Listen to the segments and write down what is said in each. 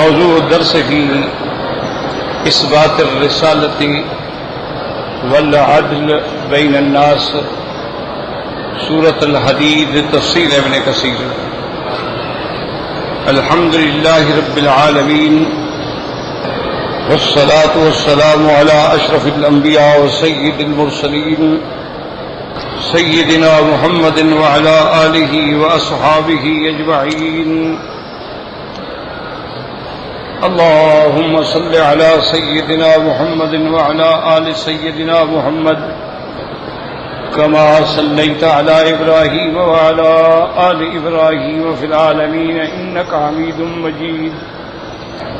موضوع درس کی اثبات الرسالۃ والعدل بین الناس، سورۃ الحدید، تفسیر ابن کثیر۔ الحمد للہ رب العالمین، والصلاة والسلام علی اشرف الانبیاء وسید المرسلین سیدنا محمد وعلى آلہ واصحابہ اجمعین۔ اللهم صل على سيدنا محمد وعلى آل سيدنا محمد كما صليت على إبراهيم وعلى آل إبراهيم في العالمين إنك حميد مجيد۔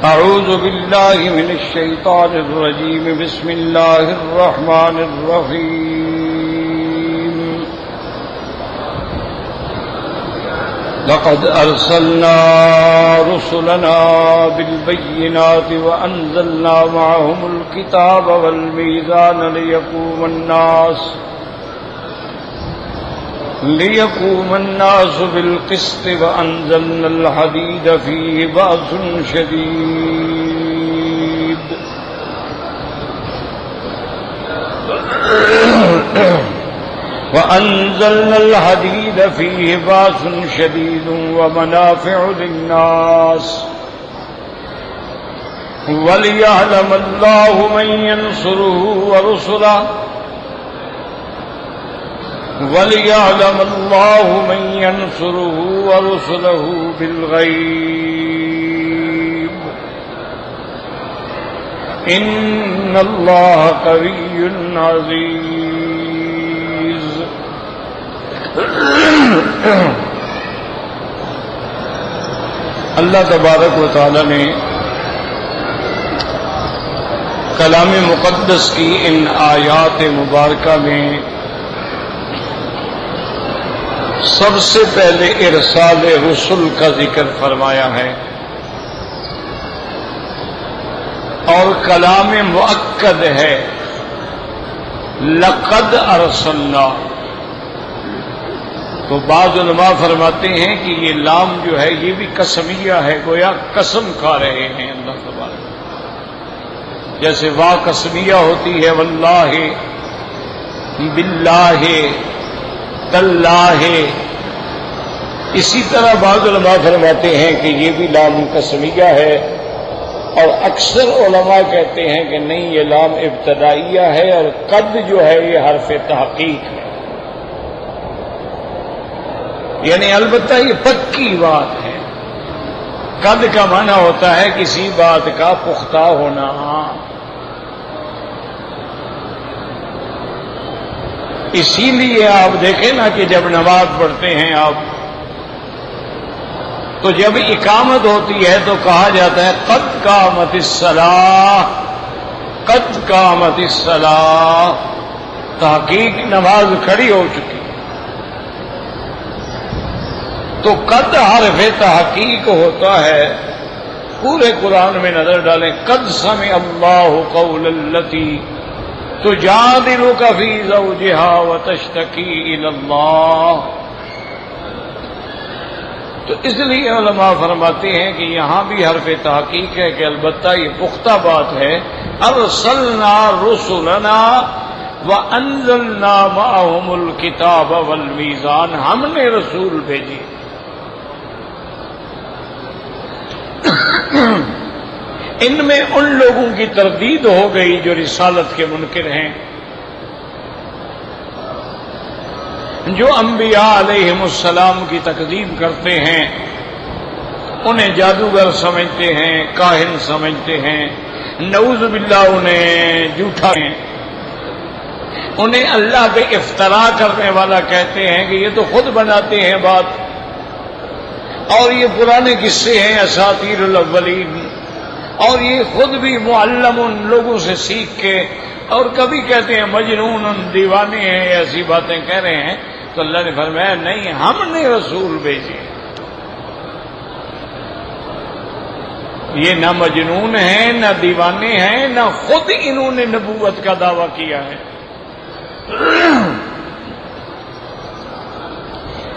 أعوذ بالله من الشيطان الرجيم، بسم الله الرحمن الرحيم۔ لقد أرسلنا رسلنا بالبينات وأنزلنا معهم الكتاب والميزان ليقوم الناس بالقسط وأنزلنا الحديد فيه بأس شديد وأنزلنا الحديد فيه بأس شديد ومنافع للناس وليعلم الله من ينصره ورسله بالغيب إن الله قوي عزيز۔ اللہ تبارک و تعالی نے کلام مقدس کی ان آیات مبارکہ میں سب سے پہلے ارسال رسل کا ذکر فرمایا ہے، اور کلام مؤکد ہے لقد ارسلنا۔ تو بعض علماء فرماتے ہیں کہ یہ لام جو ہے یہ بھی قسمیہ ہے، گویا قسم کھا رہے ہیں اللہ تبارک، جیسے وا قسمیہ ہوتی ہے واللہ، باللہ، تاللہ۔ اسی طرح بعض علماء فرماتے ہیں کہ یہ بھی لام قسمیہ ہے، اور اکثر علماء کہتے ہیں کہ نہیں، یہ لام ابتدائیہ ہے، اور قد جو ہے یہ حرف تحقیق ہے، یعنی البتہ یہ پکی بات ہے۔ قد کا معنی ہوتا ہے کسی بات کا پختہ ہونا۔ اسی لیے آپ دیکھیں نا کہ جب نماز پڑھتے ہیں آپ، تو جب اقامت ہوتی ہے تو کہا جاتا ہے قد قامت الصلاۃ، قد قامت الصلاۃ، تحقیق نماز کھڑی ہو چکی۔ تو قد حرف تحقیق ہوتا ہے۔ پورے قرآن میں نظر ڈالیں، قد سمع اللہ قول التی تجادلک فی زوجہا وتشتکی الی اللہ۔ تو اس لیے علماء فرماتے ہیں کہ یہاں بھی حرف تحقیق ہے کہ البتہ یہ پختہ بات ہے۔ ارسلنا رسلنا وانزلنا معهم الکتاب والمیزان، ہم نے رسول بھیجے۔ ان میں ان لوگوں کی تردید ہو گئی جو رسالت کے منکر ہیں، جو انبیاء علیہم السلام کی تکذیب کرتے ہیں، انہیں جادوگر سمجھتے ہیں، کاہن سمجھتے ہیں، نعوذ باللہ انہیں جھوٹا ہیں، انہیں اللہ پہ افتراء کرنے والا کہتے ہیں کہ یہ تو خود بناتے ہیں بات، اور یہ پرانے قصے ہیں اساطیر الاولین، اور یہ خود بھی معلم ان لوگوں سے سیکھ کے، اور کبھی کہتے ہیں مجنون، دیوانے ہیں، ایسی باتیں کہہ رہے ہیں۔ تو اللہ نے فرمایا نہیں، ہم نے رسول بھیجے، یہ نہ مجنون ہیں، نہ دیوانے ہیں، نہ خود انہوں نے نبوت کا دعویٰ کیا ہے۔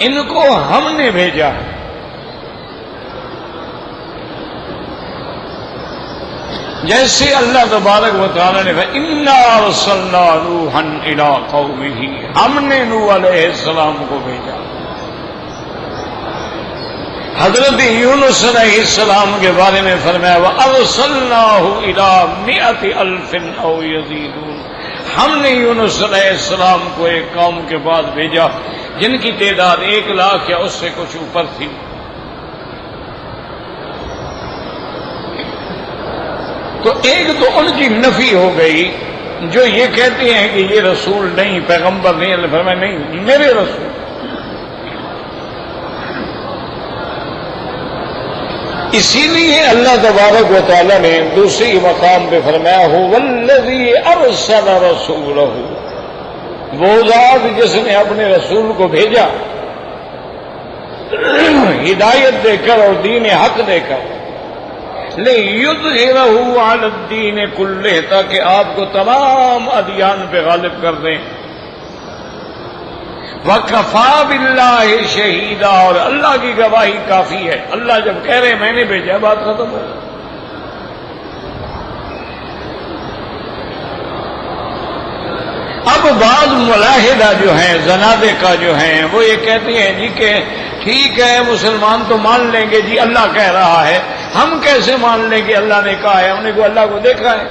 ان کو ہم نے بھیجا ہے۔ جیسے اللہ تبارک و تعالی نے کہا اِنَّا أَرْسَلْنَا نُوحًا إِلَىٰ قَوْمِهِ، ہم نے نوح علیہ السلام کو بھیجا. حضرت یونس علیہ السلام کے بارے میں فرمایا وَأَرْسَلْنَاهُ إِلَىٰ مِائَةِ أَلْفٍ أَوْ يَزِيدُونَ، ہم نے یونس علیہ السلام کو ایک قوم کے بعد بھیجا جن کی تعداد 1,00,000 یا اس سے کچھ اوپر تھی. تو ایک تو ان کی نفی ہو گئی جو یہ کہتے ہیں کہ یہ رسول نہیں، پیغمبر نہیں. اللہ فرمایا نہیں، میرے رسول. اسی لیے اللہ تبارک و تعالی نے دوسری مقام پہ فرمایا هو الذی ارسل رسولہ، وہ ذات جس نے اپنے رسول کو بھیجا ہدایت دے کر اور دین حق دے کر، لِیُظْہِرَهُ عَلَى الدِّینِ کُلِّهِ، تاکہ آپ کو تمام ادیان پہ غالب کر دیں. وَکَفَىٰ بِاللَّهِ شَہِیدًا، اور اللہ کی گواہی کافی ہے. اللہ جب کہہ رہے میں نے بھیجا، بات ختم ہو. اب بعض ملاحدہ جو ہیں، زنادقہ جو ہیں، وہ یہ کہتے ہیں جی کہ ٹھیک ہے مسلمان تو مان لیں گے جی اللہ کہہ رہا ہے، ہم کیسے مان لیں گے اللہ نے کہا ہے، ہم نے کو اللہ کو دیکھا ہے.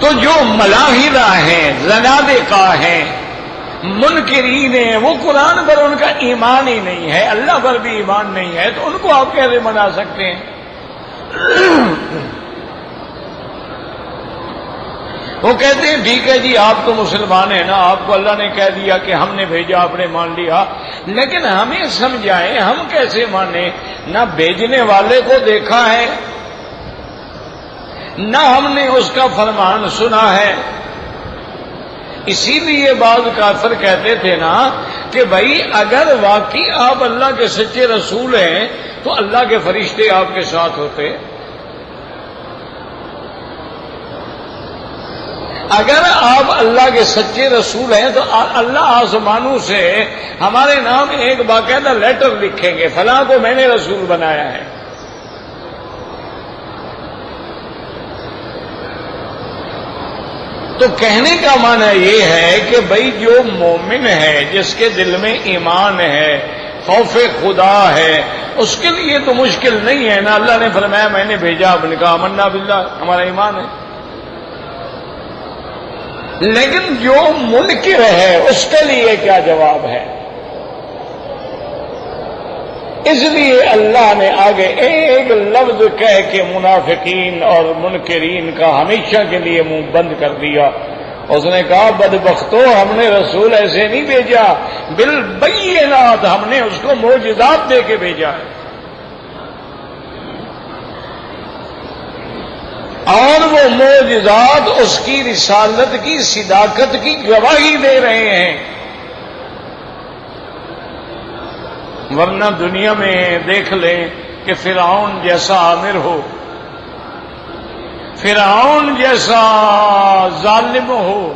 تو جو ملاحدہ ہیں، زنادقہ ہیں، منکرین ہیں، وہ قرآن پر ان کا ایمان ہی نہیں ہے، اللہ پر بھی ایمان نہیں ہے، تو ان کو آپ کیسے منا سکتے ہیں؟ وہ کہتے ہیں ٹھیک ہے جی آپ تو مسلمان ہیں نا، آپ کو اللہ نے کہہ دیا کہ ہم نے بھیجا، آپ نے مان لیا، لیکن ہمیں سمجھائیں ہم کیسے مانیں؟ نہ بھیجنے والے کو دیکھا ہے، نہ ہم نے اس کا فرمان سنا ہے. اسی لیے بعض کافر کہتے تھے نا کہ بھائی اگر واقعی آپ اللہ کے سچے رسول ہیں تو اللہ کے فرشتے آپ کے ساتھ ہوتے. اگر آپ اللہ کے سچے رسول ہیں تو اللہ آسمانوں سے ہمارے نام ایک باقاعدہ لیٹر لکھیں گے، فلاں کو میں نے رسول بنایا ہے. تو کہنے کا معنی یہ ہے کہ بھائی جو مومن ہے، جس کے دل میں ایمان ہے، خوف خدا ہے، اس کے لیے تو مشکل نہیں ہے نا. اللہ نے فرمایا میں نے بھیجا، آپ نے کہا آمنا باللہ، ہمارا ایمان ہے. لیکن جو منکر ہے اس کے لیے کیا جواب ہے؟ اس لیے اللہ نے آگے ایک لفظ کہہ کے منافقین اور منکرین کا ہمیشہ کے لیے منہ بند کر دیا. اس نے کہا بدبختو، ہم نے رسول ایسے نہیں بھیجا، بالبینات، ہم نے اس کو معجزات دے کے بھیجا ہے. اور وہ معجزات اس کی رسالت کی صداقت کی گواہی دے رہے ہیں. ورنہ دنیا میں دیکھ لیں کہ فرعون جیسا عامر ہو، فرعون جیسا ظالم ہو،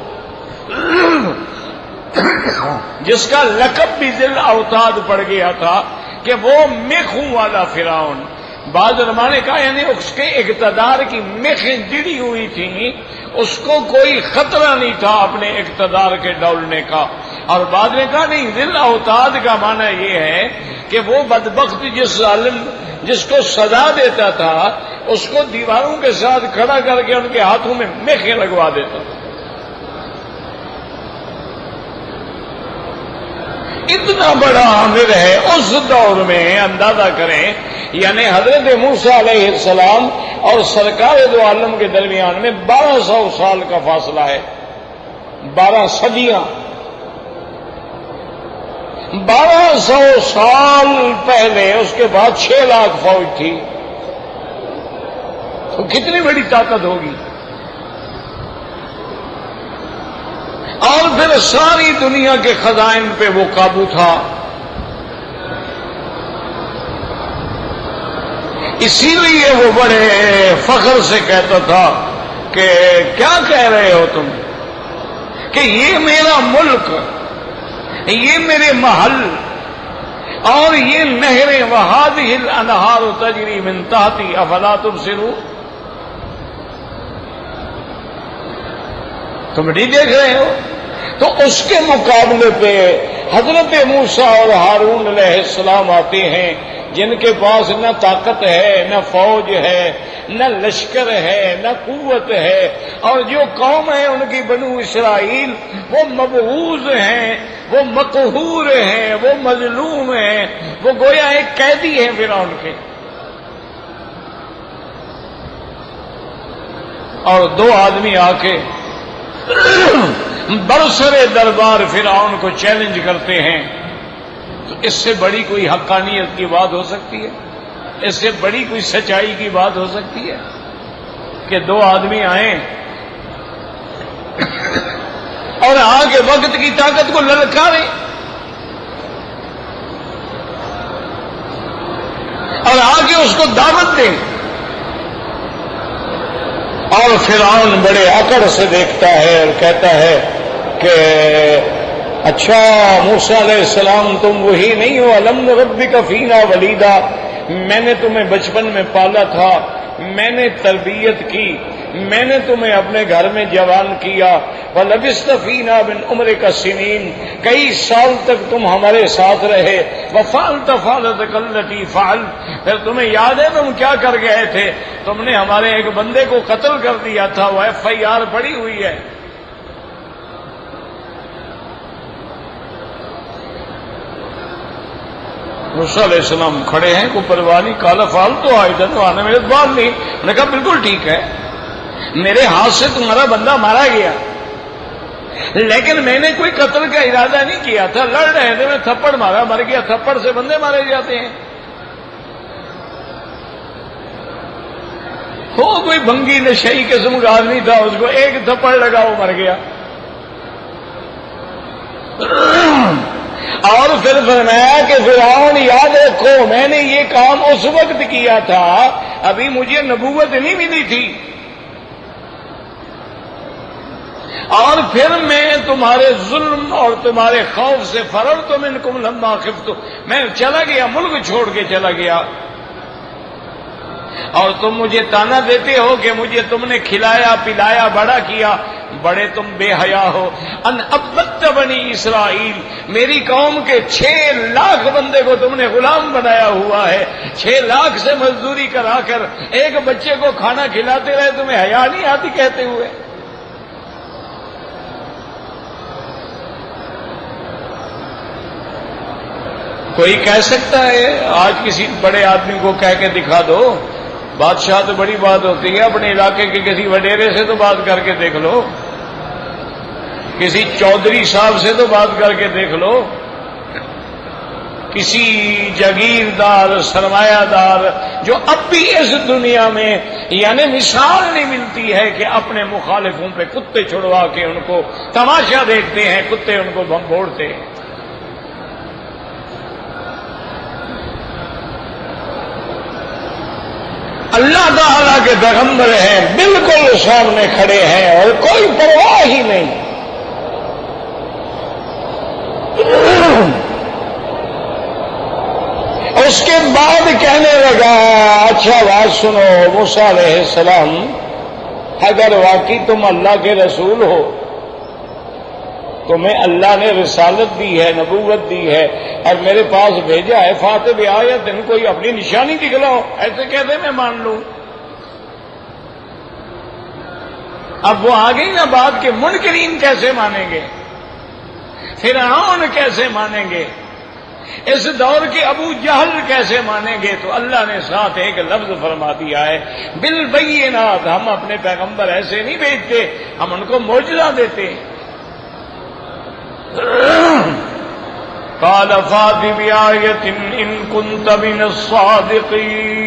جس کا لقب بھی ذل اوتاد پڑ گیا تھا کہ وہ میخوں والا فرعون. بعض علماء نے کہا یعنی اس کے اقتدار کی میخیں جڑی ہوئی تھیں، اس کو کوئی خطرہ نہیں تھا اپنے اقتدار کے ڈولنے کا. اور بعد نے کہا نہیں، ذل اوتاد کا معنی یہ ہے کہ وہ بدبخت جس ظالم جس کو سزا دیتا تھا اس کو دیواروں کے ساتھ کھڑا کر کے ان کے ہاتھوں میں میخیں لگوا دیتا تھا. اتنا بڑا عامر ہے اس دور میں. اندازہ کریں یعنی حضرت موسیٰ علیہ السلام اور سرکار دو عالم کے درمیان میں 1200 سال کا فاصلہ ہے، 12 صدیاں. 1200 سال پہلے اس کے بعد 6 لاکھ فوج تھی، تو کتنی بڑی طاقت ہوگی. اور پھر ساری دنیا کے خزائن پہ وہ قابو تھا. اسی لیے وہ بڑے فخر سے کہتا تھا کہ کیا کہہ رہے ہو تم کہ یہ میرا ملک، یہ میرے محل، اور یہ نہریں وہادہ الانہار تجری من تحتی افلا تبصرون، تم نہیں دیکھ رہے ہو؟ تو اس کے مقابلے پہ حضرت موسیٰ اور ہارون علیہ السلام آتے ہیں، جن کے پاس نہ طاقت ہے، نہ فوج ہے، نہ لشکر ہے، نہ قوت ہے، اور جو قوم ہے ان کی بنو اسرائیل وہ مبعوث ہیں، وہ مقہور ہیں، وہ مظلوم ہیں، وہ گویا ایک قیدی ہیں فرعون کے. اور دو آدمی آ کے برسر دربار فرعون کو چیلنج کرتے ہیں، تو اس سے بڑی کوئی حقانیت کی بات ہو سکتی ہے؟ اس سے بڑی کوئی سچائی کی بات ہو سکتی ہے کہ دو آدمی آئیں اور آگے وقت کی طاقت کو للکاریں اور آگے اس کو دعوت دیں؟ اور فرعون بڑے اکڑ سے دیکھتا ہے اور کہتا ہے کہ اچھا موسیٰ علیہ السلام تم وہی نہیں ہو، الم نربک فینا ولیدا، میں نے تمہیں بچپن میں پالا تھا، میں نے تربیت کی، میں نے تمہیں اپنے گھر میں جوان کیا، وَلَبِثْتَ فِينَا مِنْ عُمْرِكَ سِنِينَ، کئی سال تک تم ہمارے ساتھ رہے، وَفَعَلْتَ فَعْلَتَكَ الَّتِي فَعَلْتَ، پھر تمہیں یاد ہے تم کیا کر گئے تھے؟ تم نے ہمارے ایک بندے کو قتل کر دیا تھا، وہ FIR پڑی ہوئی ہے. موسیٰ علیہ السلام کھڑے ہیں، کوئی پرواہ نہیں، کالا فال تو آئے تھا تو آنے میں اعتبار نہیں. میں نے کہا بالکل ٹھیک ہے، میرے ہاتھ سے تمہارا بندہ مارا گیا، لیکن میں نے کوئی قتل کا ارادہ نہیں کیا تھا، لڑ رہے تھے، میں تھپڑ مارا، مر گیا. تھپڑ سے بندے مارے جاتے ہیں؟ ہو کوئی بھنگی نشئی قسم کا آدمی تھا، اس کو ایک تھپڑ لگا وہ مر گیا. اور پھر فرمایا کہ فرعون یاد رکھو میں نے یہ کام اس وقت کیا تھا، ابھی مجھے نبوت نہیں ملی تھی، اور پھر میں تمہارے ظلم اور تمہارے خوف سے فررت منکم لما خفت، میں چلا گیا، ملک چھوڑ کے چلا گیا. اور تم مجھے تانا دیتے ہو کہ مجھے تم نے کھلایا پلایا بڑا کیا، بڑے تم بے حیا ہو. ان ابت بنی اسرائیل، میری قوم کے 6 لاکھ بندے کو تم نے غلام بنایا ہوا ہے، 6 لاکھ سے مزدوری کرا کر ایک بچے کو کھانا کھلاتے رہے، تمہیں حیا نہیں آتی کہتے ہوئے؟ کوئی کہہ سکتا ہے آج کسی بڑے آدمی کو کہہ کے دکھا دو، بادشاہ تو بڑی بات ہوتی ہے، اپنے علاقے کے کسی وڈیرے سے تو بات کر کے دیکھ لو، کسی چودھری صاحب سے تو بات کر کے دیکھ لو، کسی جاگیردار سرمایہ دار جو اب بھی اس دنیا میں یعنی مثال نہیں ملتی ہے کہ اپنے مخالفوں پہ کتے چھڑوا کے ان کو تماشا دیکھتے ہیں، کتے ان کو بھنبوڑتے ہیں. اللہ تعالیٰ کے پیغمبر ہیں، بالکل سامنے کھڑے ہیں اور کوئی پرواہ ہی نہیں. اس کے بعد کہنے لگا اچھا بات سنو موسیٰ علیہ السلام، اگر واقعی تم اللہ کے رسول ہو، تمہیں اللہ نے رسالت دی ہے، نبوت دی ہے اور میرے پاس بھیجا ہے، فاتح بآیت، ان کو اپنی نشانی دکھلاؤ. ایسے کہتے میں مان لوں. اب وہ آگئی نا بات کہ منکرین کیسے مانیں گے، فرعون کیسے مانیں گے، اس دور کے ابو جہل کیسے مانیں گے؟ تو اللہ نے ساتھ ایک لفظ فرما دیا ہے بالبینات. ہم اپنے پیغمبر ایسے نہیں بھیجتے، ہم ان کو معجزہ دیتے ہیں. قال فات بآیۃ ان کنت من الصادقین.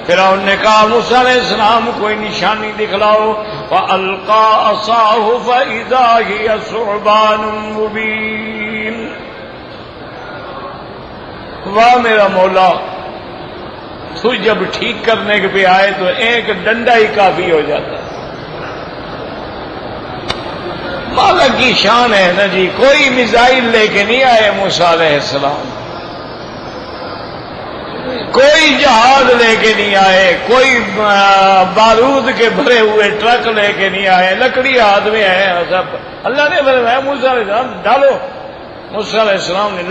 فرعون نے کہا موسیٰ علیہ السلام کوئی نشانی دکھلاؤ. فالقى عصاه فاذا هي ثعبان مبین. واہ میرا مولا، تو جب ٹھیک کرنے کے پہ آئے تو ایک ڈنڈا ہی کافی ہو جاتا. اللہ کی شان ہے نا جی، کوئی میزائل لے کے نہیں آئے موسیٰ علیہ السلام، کوئی جہاز لے کے نہیں آئے، کوئی بارود کے بھرے ہوئے ٹرک لے کے نہیں آئے، لکڑی ہاتھ میں ہے سب۔ اللہ نے فرمایا موسیٰ علیہ السلام ڈالو، موسیٰ علیہ السلام نے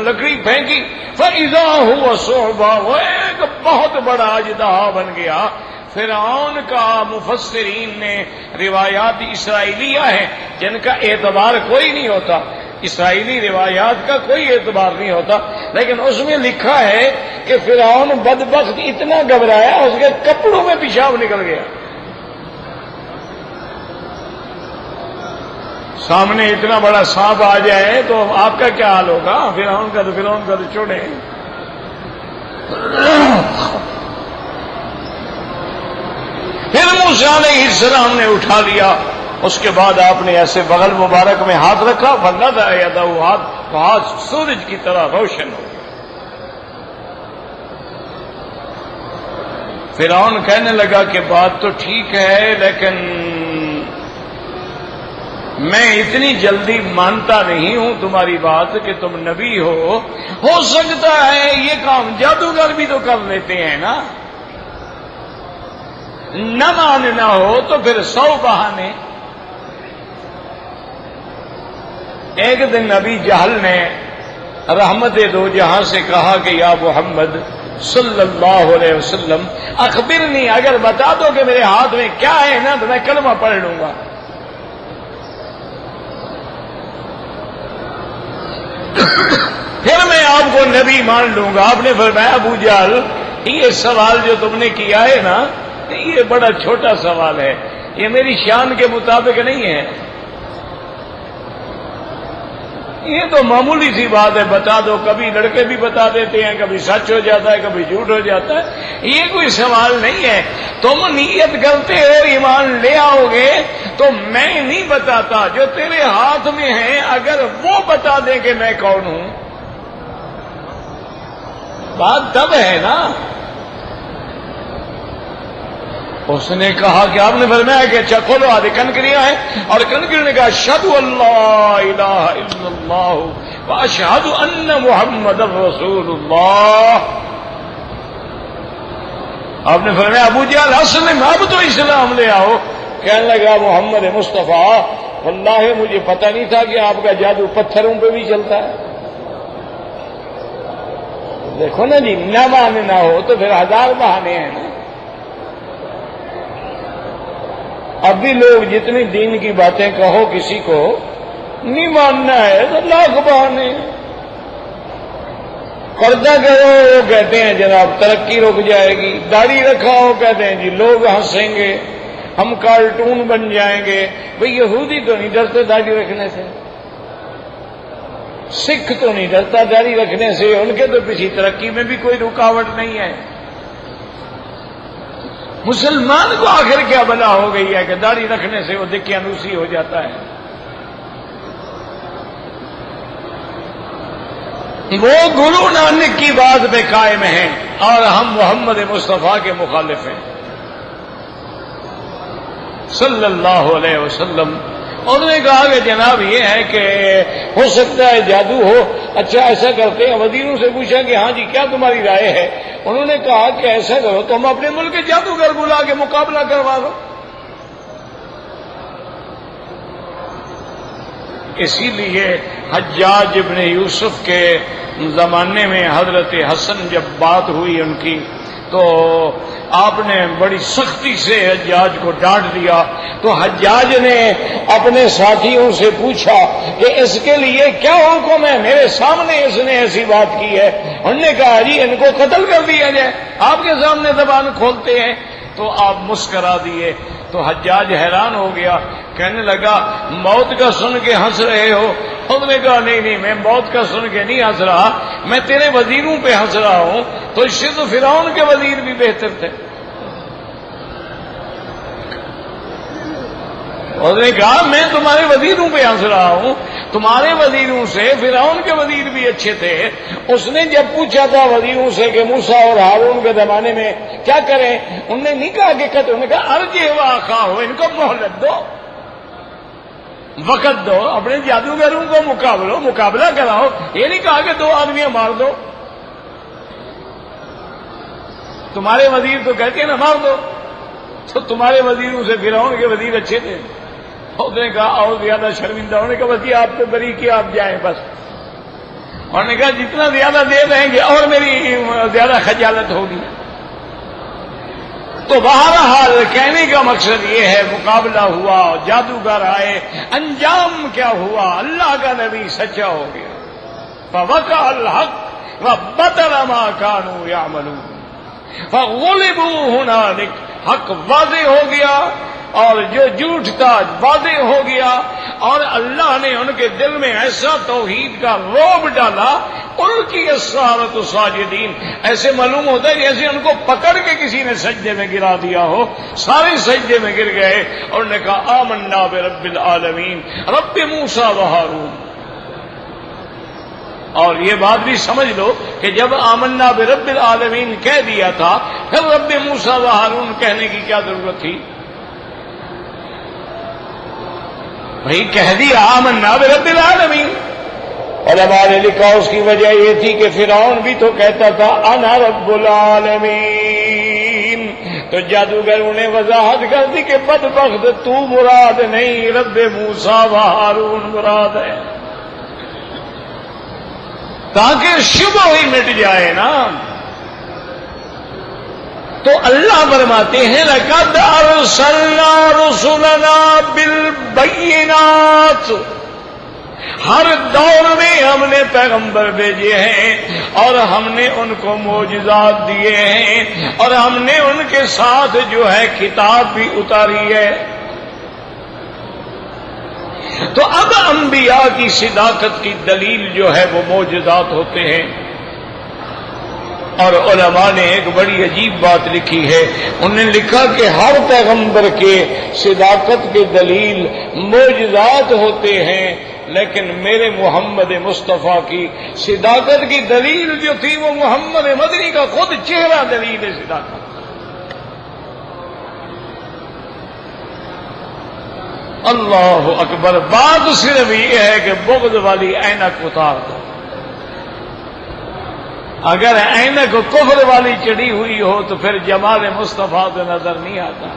لکڑی پھینکی، فَإِذَا هُوَ صُعْبَةٌ، وہ ایک بہت بڑا اژدہا بن گیا۔ فرعون کا مفسرین نے روایات اسرائیلیہ ہیں جن کا اعتبار کوئی نہیں ہوتا، اسرائیلی روایات کا کوئی اعتبار نہیں ہوتا، لیکن اس میں لکھا ہے کہ فرعون بدبخت اتنا گھبرایا اس کے کپڑوں میں پیشاب نکل گیا۔ سامنے اتنا بڑا سانپ آ جائے تو آپ کا کیا حال ہوگا؟ فرعون کا تو چھوڑے۔ پھر موسیٰ علیہ السلام نے اٹھا لیا، اس کے بعد آپ نے ایسے بغل مبارک میں ہاتھ رکھا، فنظر یدہ، ہاتھ سورج کی طرح روشن ہو۔ فرعون کہنے لگا کہ بات تو ٹھیک ہے لیکن میں اتنی جلدی مانتا نہیں ہوں تمہاری بات کہ تم نبی ہو سکتا ہے یہ کام جادوگر بھی تو کر لیتے ہیں نا، نہ ماننا ہو تو پھر 100 بہانے۔ ایک دن ابی جہل نے رحمت دو جہاں سے کہا کہ یا محمد صلی اللہ علیہ وسلم اخبرنی، اگر بتا دو کہ میرے ہاتھ میں کیا ہے نا تو میں کلمہ پڑھ لوں گا۔ پھر میں آپ کو نبی مان لوں گا۔ آپ نے فرمایا ابو جہل یہ سوال جو تم نے کیا ہے نا یہ بڑا چھوٹا سوال ہے، یہ میری شان کے مطابق نہیں ہے، یہ تو معمولی سی بات ہے، بتا دو۔ کبھی لڑکے بھی بتا دیتے ہیں، کبھی سچ ہو جاتا ہے، کبھی جھوٹ ہو جاتا ہے، یہ کوئی سوال نہیں ہے۔ تم نیت کرتے ہو ایمان لے آؤ گے تو میں نہیں بتاتا، جو تیرے ہاتھ میں ہے اگر وہ بتا دیں کہ میں کون ہوں، بات تب ہے نا۔ اس نے کہا کہ آپ نے فرمایا کہ اچھا کھولو، آدھے کنکریاں ہیں، اور کنکریوں نے کہا اشہد اللہ الہ الا اللہ واشہد ان محمد رسول اللہ۔ آپ نے فرمایا ابو جہل اسلم، اب تو اسلام لے آؤ۔ کہنے لگا محمد مصطفیٰ واللہ مجھے پتہ نہیں تھا کہ آپ کا جادو پتھروں پہ بھی چلتا ہے۔ دیکھو نا جی، نہ ماننا ہو تو پھر 1000 بہانے ہیں نا۔ اب بھی لوگ جتنی دین کی باتیں کہو کسی کو نہیں ماننا ہے تو لاکھ بہانے۔ پردہ کرو وہ کہتے ہیں جناب ترقی رک جائے گی، داڑھی رکھاؤ کہتے ہیں جی لوگ ہنسیں گے، ہم کارٹون بن جائیں گے۔ بھئی یہودی تو نہیں ڈرتے داڑھی رکھنے سے، سکھ تو نہیں ڈرتا داڑھی رکھنے سے، ان کے تو کسی ترقی میں بھی کوئی رکاوٹ نہیں ہے۔ مسلمان کو آخر کیا بلا ہو گئی ہے کہ داڑھی رکھنے سے وہ دقیانوسی ہو جاتا ہے؟ وہ گرو نانک کی بات پہ قائم ہیں اور ہم محمد مصطفیٰ کے مخالف ہیں صلی اللہ علیہ وسلم۔ انہوں نے کہا کہ جناب یہ ہے کہ ہو سکتا ہے جادو ہو۔ اچھا ایسا کرتے ہیں، وزیروں سے پوچھا کہ ہاں جی کیا تمہاری رائے ہے؟ انہوں نے کہا کہ ایسا کرو تم اپنے ملک کے جادوگر بلا کے مقابلہ کروا دو۔ اسی لیے حجاج ابن یوسف کے زمانے میں حضرت حسن جب بات ہوئی ان کی تو آپ نے بڑی سختی سے حجاج کو ڈانٹ دیا۔ تو حجاج نے اپنے ساتھیوں سے پوچھا کہ اس کے لیے کیا حکم ہے، میرے سامنے اس نے ایسی بات کی ہے۔ انہوں نے کہا جی ان کو قتل کر دیا جائے، آپ کے سامنے زبان کھولتے ہیں۔ تو آپ مسکرا دیے۔ تو حجاج حیران ہو گیا، کہنے لگا موت کا سن کے ہنس رہے ہو؟ انہوں نے کہا نہیں میں موت کا سن کے نہیں ہنس رہا، میں تیرے وزیروں پہ ہنس رہا ہوں۔ تو اس سے تو فرعون کے وزیر بھی بہتر تھے۔ انہوں نے کہا میں تمہارے وزیروں پہ ہنس رہا ہوں، تمہارے وزیروں سے فرعون کے وزیر بھی اچھے تھے۔ اس نے جب پوچھا تھا وزیروں سے کہ موسیٰ اور ہارون کے زمانے میں کیا کریں، انہوں نے نہیں کہا کہ انہوں نے کہا ارجع واخاہ، ان کو مہلت دو، وقت دو، اپنے جادوگروں کو مقابلہ کراؤ. یہ نہیں کہا کہ 2 آدمیاں مار دو. تمہارے وزیر تو کہتے ہیں نا مار دو، تو تمہارے وزیروں سے فرعون کے وزیر اچھے تھے. اس نے کہا اور زیادہ شرمندہ ہونے کا بس یہ آپ کو بری کیا، آپ جائیں بس. اور نے کہا جتنا زیادہ دے رہیں گے اور میری زیادہ خجالت ہوگی. تو بہرحال کہنے کا مقصد یہ ہے مقابلہ ہوا، جادوگر آئے، انجام کیا ہوا؟ اللہ کا نبی سچا ہو گیا. فوقع الحق وبطل ما كانوا يعملون فغلبوا هنالك. حق واضح ہو گیا اور جو جھوٹ تھا واضح ہو گیا، اور اللہ نے ان کے دل میں ایسا توحید کا رعب ڈالا، ان کی السحرۃ ساجدین. ایسے معلوم ہوتا ہے جیسے ان کو پکڑ کے کسی نے سجدے میں گرا دیا ہو. سارے سجدے میں گر گئے اور نے کہا آمنا برب العالمین رب موسیٰ و ہارون. اور یہ بات بھی سمجھ لو کہ جب آمنا برب العالمین کہہ دیا تھا، پھر رب موسیٰ و ہارون کہنے کی کیا ضرورت تھی؟ بھائی کہہ دیا آمنا برب العالمین. علماء نے لکھا اس کی وجہ یہ تھی کہ فرعون بھی تو کہتا تھا انا رب العالمین. تو جادوگروں نے وضاحت کر دی کہ بدبخت تو مراد نہیں، رب موسیٰ و ہارون مراد ہے، تاکہ شبہ ہی مٹ جائے نا. تو اللہ فرماتے ہیں لقد ارسلنا رسلنا بالبینات. ہر دور میں ہم نے پیغمبر بھیجے ہیں اور ہم نے ان کو معجزات دیے ہیں اور ہم نے ان کے ساتھ جو ہے کتاب بھی اتاری ہے. تو اب انبیاء کی صداقت کی دلیل جو ہے وہ معجزات ہوتے ہیں. اور علماء نے ایک بڑی عجیب بات لکھی ہے، انہوں نے لکھا کہ ہر پیغمبر کے صداقت کی دلیل معجزات ہوتے ہیں، لیکن میرے محمد مصطفیٰ کی صداقت کی دلیل جو تھی وہ محمد مدنی کا خود چہرہ دلیل ہے صداقت. اللہ اکبر. بات صرف یہ ہے کہ بغض والی اینک اتار دو. اگر اینک کفر والی چڑھی ہوئی ہو تو پھر جمال مصطفیٰ تو نظر نہیں آتا،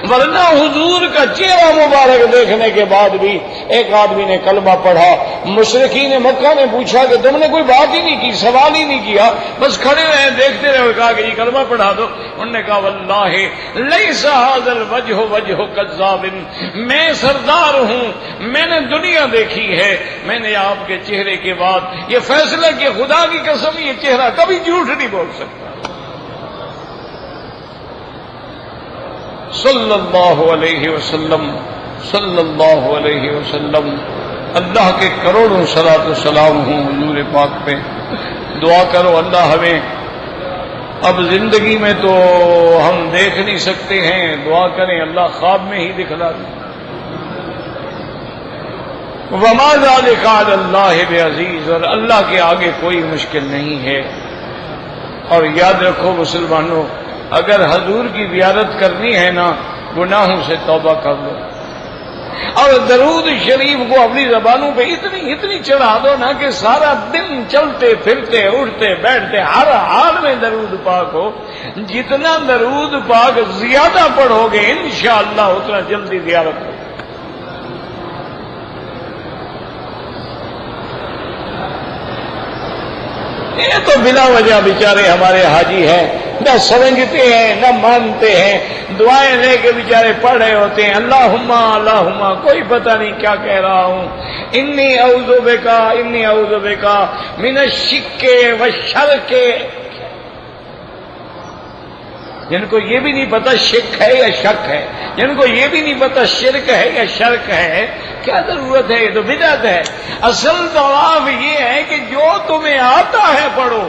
ورنہ حضور کا چہرہ مبارک دیکھنے کے بعد بھی ایک آدمی نے کلمہ پڑھا. مشرکین مکہ نے پوچھا کہ تم نے کوئی بات ہی نہیں کی، سوال ہی نہیں کیا، بس کھڑے رہے دیکھتے رہے. کہا کہ یہ کلمہ پڑھا دو. انہوں نے کہا واللہ لیس ھذا الوجہ وجہ کذاب. میں سردار ہوں، میں نے دنیا دیکھی ہے، میں نے آپ کے چہرے کے بعد یہ فیصلہ کہ خدا کی قسم یہ چہرہ کبھی جھوٹ نہیں بول سکتا. صلی اللہ علیہ وسلم، صلی اللہ علیہ وسلم. اللہ کے کروڑوں صلاۃ و سلام ہوں حضور پاک پہ. دعا کرو اللہ ہمیں، اب زندگی میں تو ہم دیکھ نہیں سکتے ہیں، دعا کریں اللہ خواب میں ہی دکھلا دیں. وما ذلک علی اللہ بعزیز. اور اللہ کے آگے کوئی مشکل نہیں ہے. اور یاد رکھو مسلمانوں، اگر حضور کی زیارت کرنی ہے نا، گناہوں سے توبہ کر لو اور درود شریف کو اپنی زبانوں پہ اتنی چڑھا دو نا کہ سارا دن چلتے پھرتے اٹھتے بیٹھتے ہر حال میں درود پاک ہو. جتنا درود پاک زیادہ پڑھو گے انشاءاللہ اتنا جلدی زیارت ہو. یہ تو بلا وجہ بیچارے ہمارے حاجی ہیں، نہ سمجھتے ہیں نہ مانتے ہیں، دعائیں لے کے بیچارے پڑھ رہے ہوتے ہیں اللہم اللہم، کوئی پتہ نہیں کیا کہہ رہا ہوں. انی اعوذ بک من الشرک والشرک. جن کو یہ بھی نہیں پتا شک ہے یا شک ہے، جن کو یہ بھی نہیں پتا شرک ہے یا شرک ہے، کیا ضرورت ہے؟ یہ تو بدعت ہے. اصل طواف یہ ہے کہ جو تمہیں آتا ہے پڑھو.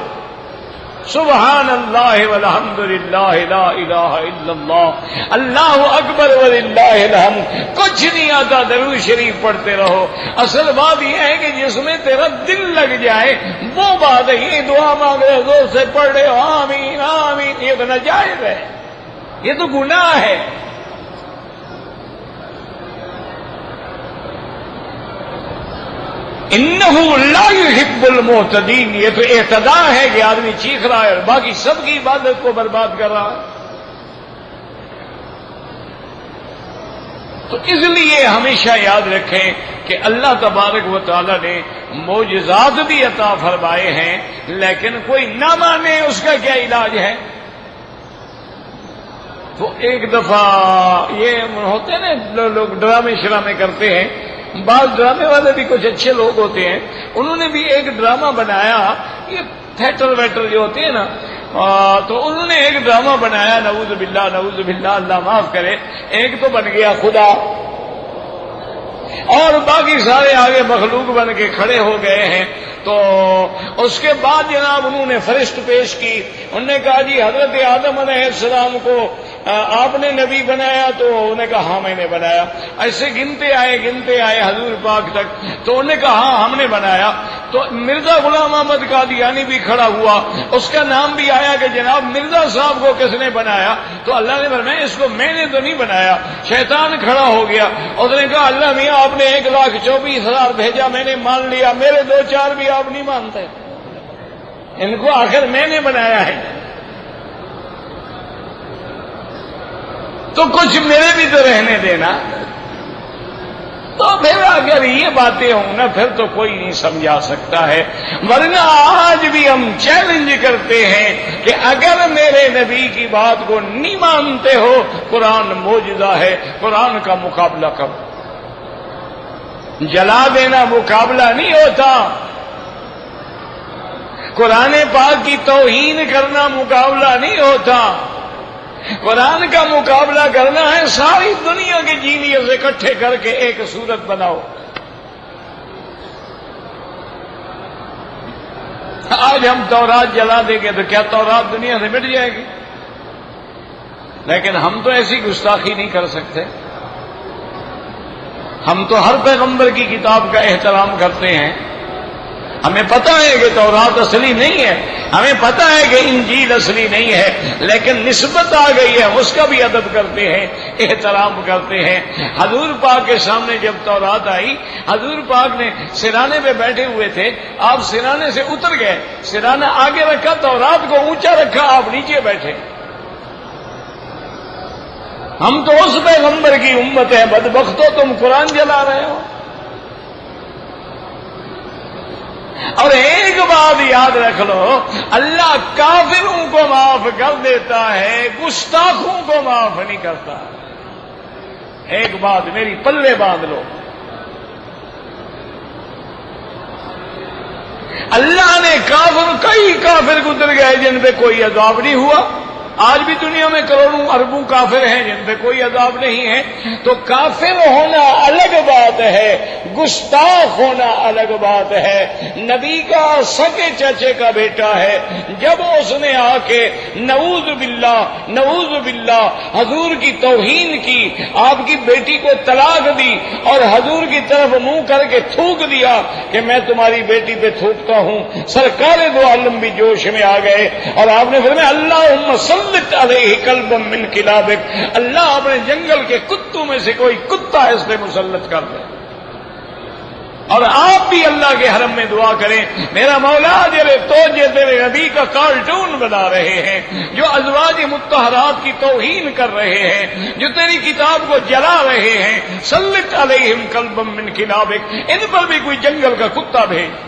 سبحان اللہ والحمد للہ لا الہ الا اللہ، اللہ اکبر وللہ الحمد. کچھ نہیں آتا درود شریف پڑھتے رہو. اصل بات یہ ہے کہ جس میں تیرا دل لگ جائے وہ بات ہے. یہ دعا مانگ رہے زور سے پڑھ رہے ہو آمین آمین، یہ تو ناجائز ہے، یہ تو گناہ ہے. انہ لا یحب المعتدین، یہ تو اعتداء ہے کہ آدمی چیخ رہا ہے اور باقی سب کی عبادت کو برباد کر رہا ہے۔ تو اس لیے ہمیشہ یاد رکھیں کہ اللہ تبارک و تعالی نے معجزات بھی عطا فرمائے ہیں، لیکن کوئی نہ مانے اس کا کیا علاج ہے؟ تو ایک دفعہ یہ ہوتے ہیں نا لوگ ڈرامے شرامے کرتے ہیں، بعض ڈرامے والے بھی کچھ اچھے لوگ ہوتے ہیں، انہوں نے بھی ایک ڈرامہ بنایا، یہ تھیٹر ویٹر جو ہوتے ہیں نا، تو انہوں نے ایک ڈرامہ بنایا، نعوذ باللہ اللہ معاف کرے، ایک تو بن گیا خدا اور باقی سارے آگے مخلوق بن کے کھڑے ہو گئے ہیں۔ تو اس کے بعد جناب انہوں نے فرشت پیش کی، انہوں نے کہا جی حضرت آدم علیہ السلام کو آپ نے نبی بنایا؟ تو انہوں نے کہا ہاں میں نے بنایا۔ ایسے گنتے آئے حضور پاک تک، تو انہوں نے کہا ہاں ہم نے بنایا۔ تو مرزا غلام احمد قادیانی بھی کھڑا ہوا، اس کا نام بھی آیا کہ جناب مرزا صاحب کو کس نے بنایا؟ تو اللہ نے فرمایا اس کو میں نے تو نہیں بنایا۔ شیطان کھڑا ہو گیا، اس نے کہا اللہ میاں آپ نے 1,24,000 بھیجا، میں نے مان لیا، میرے 2-4 بھی آپ نہیں مانتے، ان کو آخر میں نے بنایا ہے، تو کچھ میرے بھی تو رہنے دینا۔ تو پھر اگر یہ باتیں ہوں نا پھر تو کوئی نہیں سمجھا سکتا ہے، ورنہ آج بھی ہم چیلنج کرتے ہیں کہ اگر میرے نبی کی بات کو نہیں مانتے ہو، قرآن معجزہ ہے، قرآن کا مقابلہ کب؟ جلا دینا مقابلہ نہیں ہوتا، قرآن پاک کی توہین کرنا مقابلہ نہیں ہوتا، قرآن کا مقابلہ کرنا ہے ساری دنیا کے جینیس اکٹھے کر کے ایک صورت بناؤ۔ آج ہم تورات جلا دیں گے تو کیا تورات دنیا سے مٹ جائے گی؟ لیکن ہم تو ایسی گستاخی نہیں کر سکتے، ہم تو ہر پیغمبر کی کتاب کا احترام کرتے ہیں۔ ہمیں پتہ ہے کہ تورات اصلی نہیں ہے، ہمیں پتہ ہے کہ انجیل اصلی نہیں ہے، لیکن نسبت آ گئی ہے، اس کا بھی ادب کرتے ہیں، احترام کرتے ہیں۔ حضور پاک کے سامنے جب تورات آئی، حضور پاک نے سرانے پہ بیٹھے ہوئے تھے، آپ سرانے سے اتر گئے، سرانہ آگے رکھا، تورات کو اونچا رکھا، آپ نیچے بیٹھے۔ ہم تو اس پیغمبر کی امت ہے، بدبختو تم قرآن جلا رہے ہو۔ اور ایک بات یاد رکھ لو، اللہ کافروں کو معاف کر دیتا ہے، گستاخوں کو معاف نہیں کرتا۔ ایک بات میری پلے باندھ لو، اللہ نے کئی کافر گزر گئے جن پہ کوئی عذاب نہیں ہوا، آج بھی دنیا میں کروڑوں اربوں کافر ہیں جن پہ کوئی عذاب نہیں ہے۔ تو کافر ہونا الگ بات ہے، گستاخ ہونا الگ بات ہے۔ نبی کا سگے چچے کا بیٹا ہے، جب اس نے آ کے نعوذ باللہ حضور کی توہین کی، آپ کی بیٹی کو طلاق دی اور حضور کی طرف منہ کر کے تھوک دیا کہ میں تمہاری بیٹی پہ تھوکتا ہوں، سرکار دو عالم بھی جوش میں آ گئے اور آپ نے فرمایا اللہم صلی علیہ کلبا من کلابک، اللہ اپنے جنگل کے کتوں میں سے کوئی کتا اس پہ مسلط کر دے۔ اور آپ بھی اللہ کے حرم میں دعا کریں، میرا مولا تیرے نبی کا کارٹون بنا رہے ہیں، جو ازواج مطہرات کی توہین کر رہے ہیں، جو تیری کتاب کو جلا رہے ہیں، سلط علیہم کلبا من کلابک، ان پر بھی کوئی جنگل کا کتا بھیج۔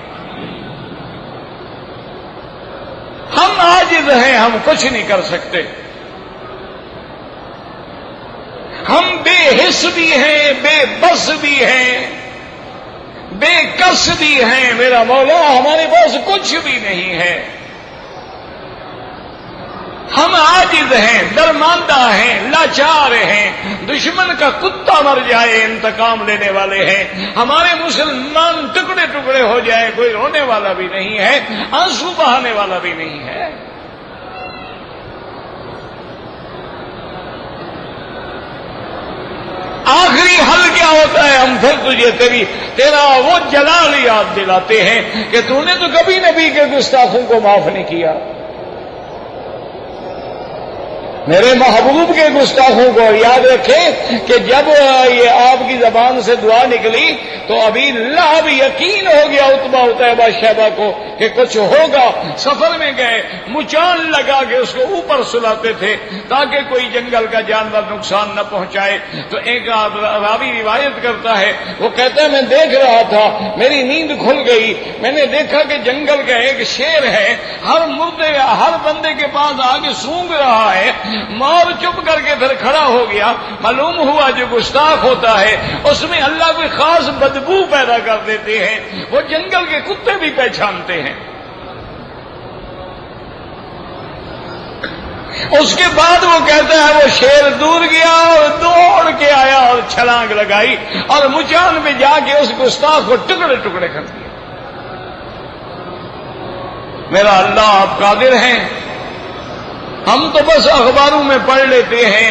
ہم عاجز ہیں، ہم کچھ نہیں کر سکتے، ہم بے حس بھی ہیں، بے بس بھی ہیں، بے کس بھی ہیں، میرا مولا ہمارے پاس کچھ بھی نہیں ہے، ہم عاجز ہیں، درماندہ ہیں، لاچار ہیں، دشمن کا کتا مر جائے انتقام لینے والے ہیں، ہمارے مسلمان ٹکڑے ٹکڑے ہو جائے کوئی رونے والا بھی نہیں ہے، آنسو بہانے والا بھی نہیں ہے۔ آخری حل کیا ہوتا ہے؟ ہم پھر تجھے تیرا وہ جلال یاد دلاتے ہیں کہ تو نے تو کبھی نبی کے گستاخوں کو معاف نہیں کیا، میرے محبوب کے گستاخوں کو یاد رکھیں کہ جب یہ آپ کی زبان سے دعا نکلی تو ابھی لا بھی یقین ہو گیا عتبہ عتیبہ شیبہ کو کہ کچھ ہوگا. سفر میں گئے, مچان لگا کے اس کو اوپر سلاتے تھے تاکہ کوئی جنگل کا جانور نقصان نہ پہنچائے. تو ایک راوی روایت کرتا ہے, وہ کہتا ہے میں دیکھ رہا تھا, میری نیند کھل گئی, میں نے دیکھا کہ جنگل کا ایک شیر ہے, ہر مردے ہر بندے کے پاس آگے سونگ رہا ہے. مور چپ کر کے پھر کھڑا ہو گیا. معلوم ہوا جو گستاخ ہوتا ہے اس میں اللہ کوئی خاص بدبو پیدا کر دیتے ہیں, وہ جنگل کے کتے بھی پہچانتے ہیں. اس کے بعد وہ کہتا ہے وہ شیر دور گیا اور دوڑ کے آیا اور چھلانگ لگائی اور مچان میں جا کے اس گستاخ کو ٹکڑے ٹکڑے کر دیا. میرا اللہ آپ قادر ہیں. ہم تو بس اخباروں میں پڑھ لیتے ہیں,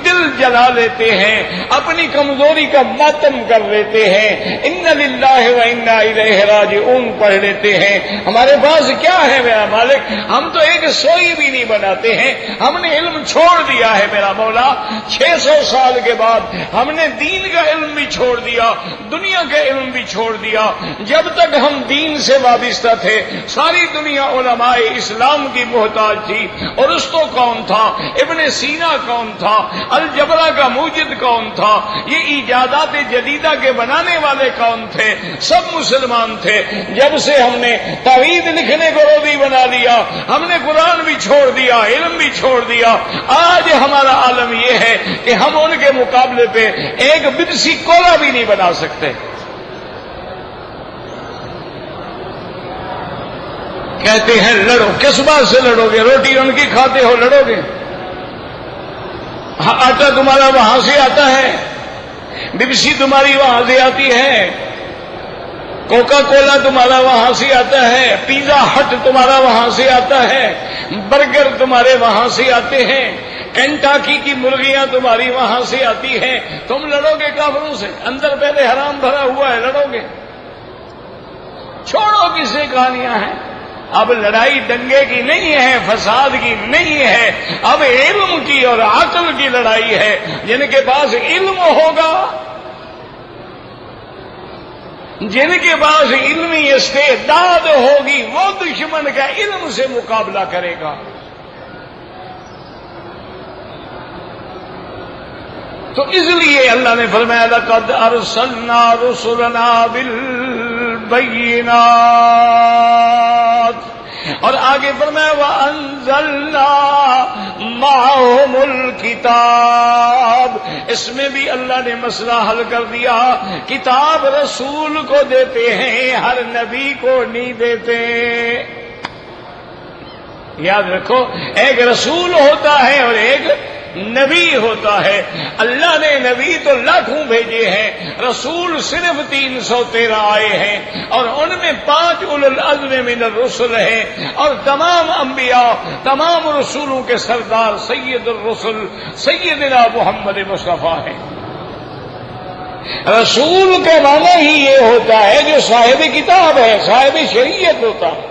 دل جلا لیتے ہیں, اپنی کمزوری کا ماتم کر لیتے ہیں, ان للہ و انا الیہ راجعون پڑھ لیتے ہیں. ہمارے پاس کیا ہے میرا مالک؟ ہم تو ایک سوئی بھی نہیں بناتے ہیں. ہم نے علم چھوڑ دیا ہے میرا مولا. 600 سال کے بعد ہم نے دین کا علم بھی چھوڑ دیا, دنیا کا علم بھی چھوڑ دیا. جب تک ہم دین سے وابستہ تھے ساری دنیا علماء اسلام کی محتاج تھی. اور اس تو کون تھا؟ ابن سینا کون تھا؟ الجبرا کا موجد کون تھا؟ یہ ایجادات جدیدہ کے بنانے والے کون تھے؟ سب مسلمان تھے. جب سے ہم نے توحید لکھنے کو روزی بنا لیا, ہم نے قرآن بھی چھوڑ دیا, علم بھی چھوڑ دیا. آج ہمارا عالم یہ ہے کہ ہم ان کے مقابلے پہ ایک بنسی کولا بھی نہیں بنا سکتے. کہتے ہیں لڑو. کس بات سے لڑو گے؟ روٹی ان کی کھاتے ہو, لڑو گے؟ آٹا تمہارا وہاں سے آتا ہے, ببسی تمہاری وہاں سے آتی ہے, کوکا کولا تمہارا وہاں سے آتا ہے, پیزا ہٹ تمہارا وہاں سے آتا ہے, برگر تمہارے وہاں سے آتے ہیں, کینٹاکی کی مرغیاں تمہاری وہاں سے آتی ہیں. تم لڑو گے کافروں سے؟ اندر پہلے حرام بھرا ہوا ہے, لڑو گے؟ چھوڑو کسے کہانیاں ہیں. اب لڑائی دنگے کی نہیں ہے, فساد کی نہیں ہے, اب علم کی اور عقل کی لڑائی ہے. جن کے پاس علم ہوگا, جن کے پاس علمی استعداد ہوگی, وہ دشمن کا علم سے مقابلہ کرے گا. تو اس لیے اللہ نے فرمایا لقد ارسلنا رسلنا بالبینات, اور آگے فرمایا وانزلنا معهم الکتاب. اس میں بھی اللہ نے مسئلہ حل کر دیا. کتاب رسول کو دیتے ہیں, ہر نبی کو نہیں دیتے. یاد رکھو, ایک رسول ہوتا ہے اور ایک نبی ہوتا ہے. اللہ نے نبی تو لاکھوں بھیجے ہیں, رسول صرف 313 آئے ہیں, اور ان میں 5 اولو العزم من الرسل ہیں. اور تمام انبیاء, تمام رسولوں کے سردار سید الرسل سیدنا محمد مصطفیٰ ہیں. رسول کا معنی ہی یہ ہوتا ہے جو صاحب کتاب ہے, صاحب شریعت ہوتا ہے.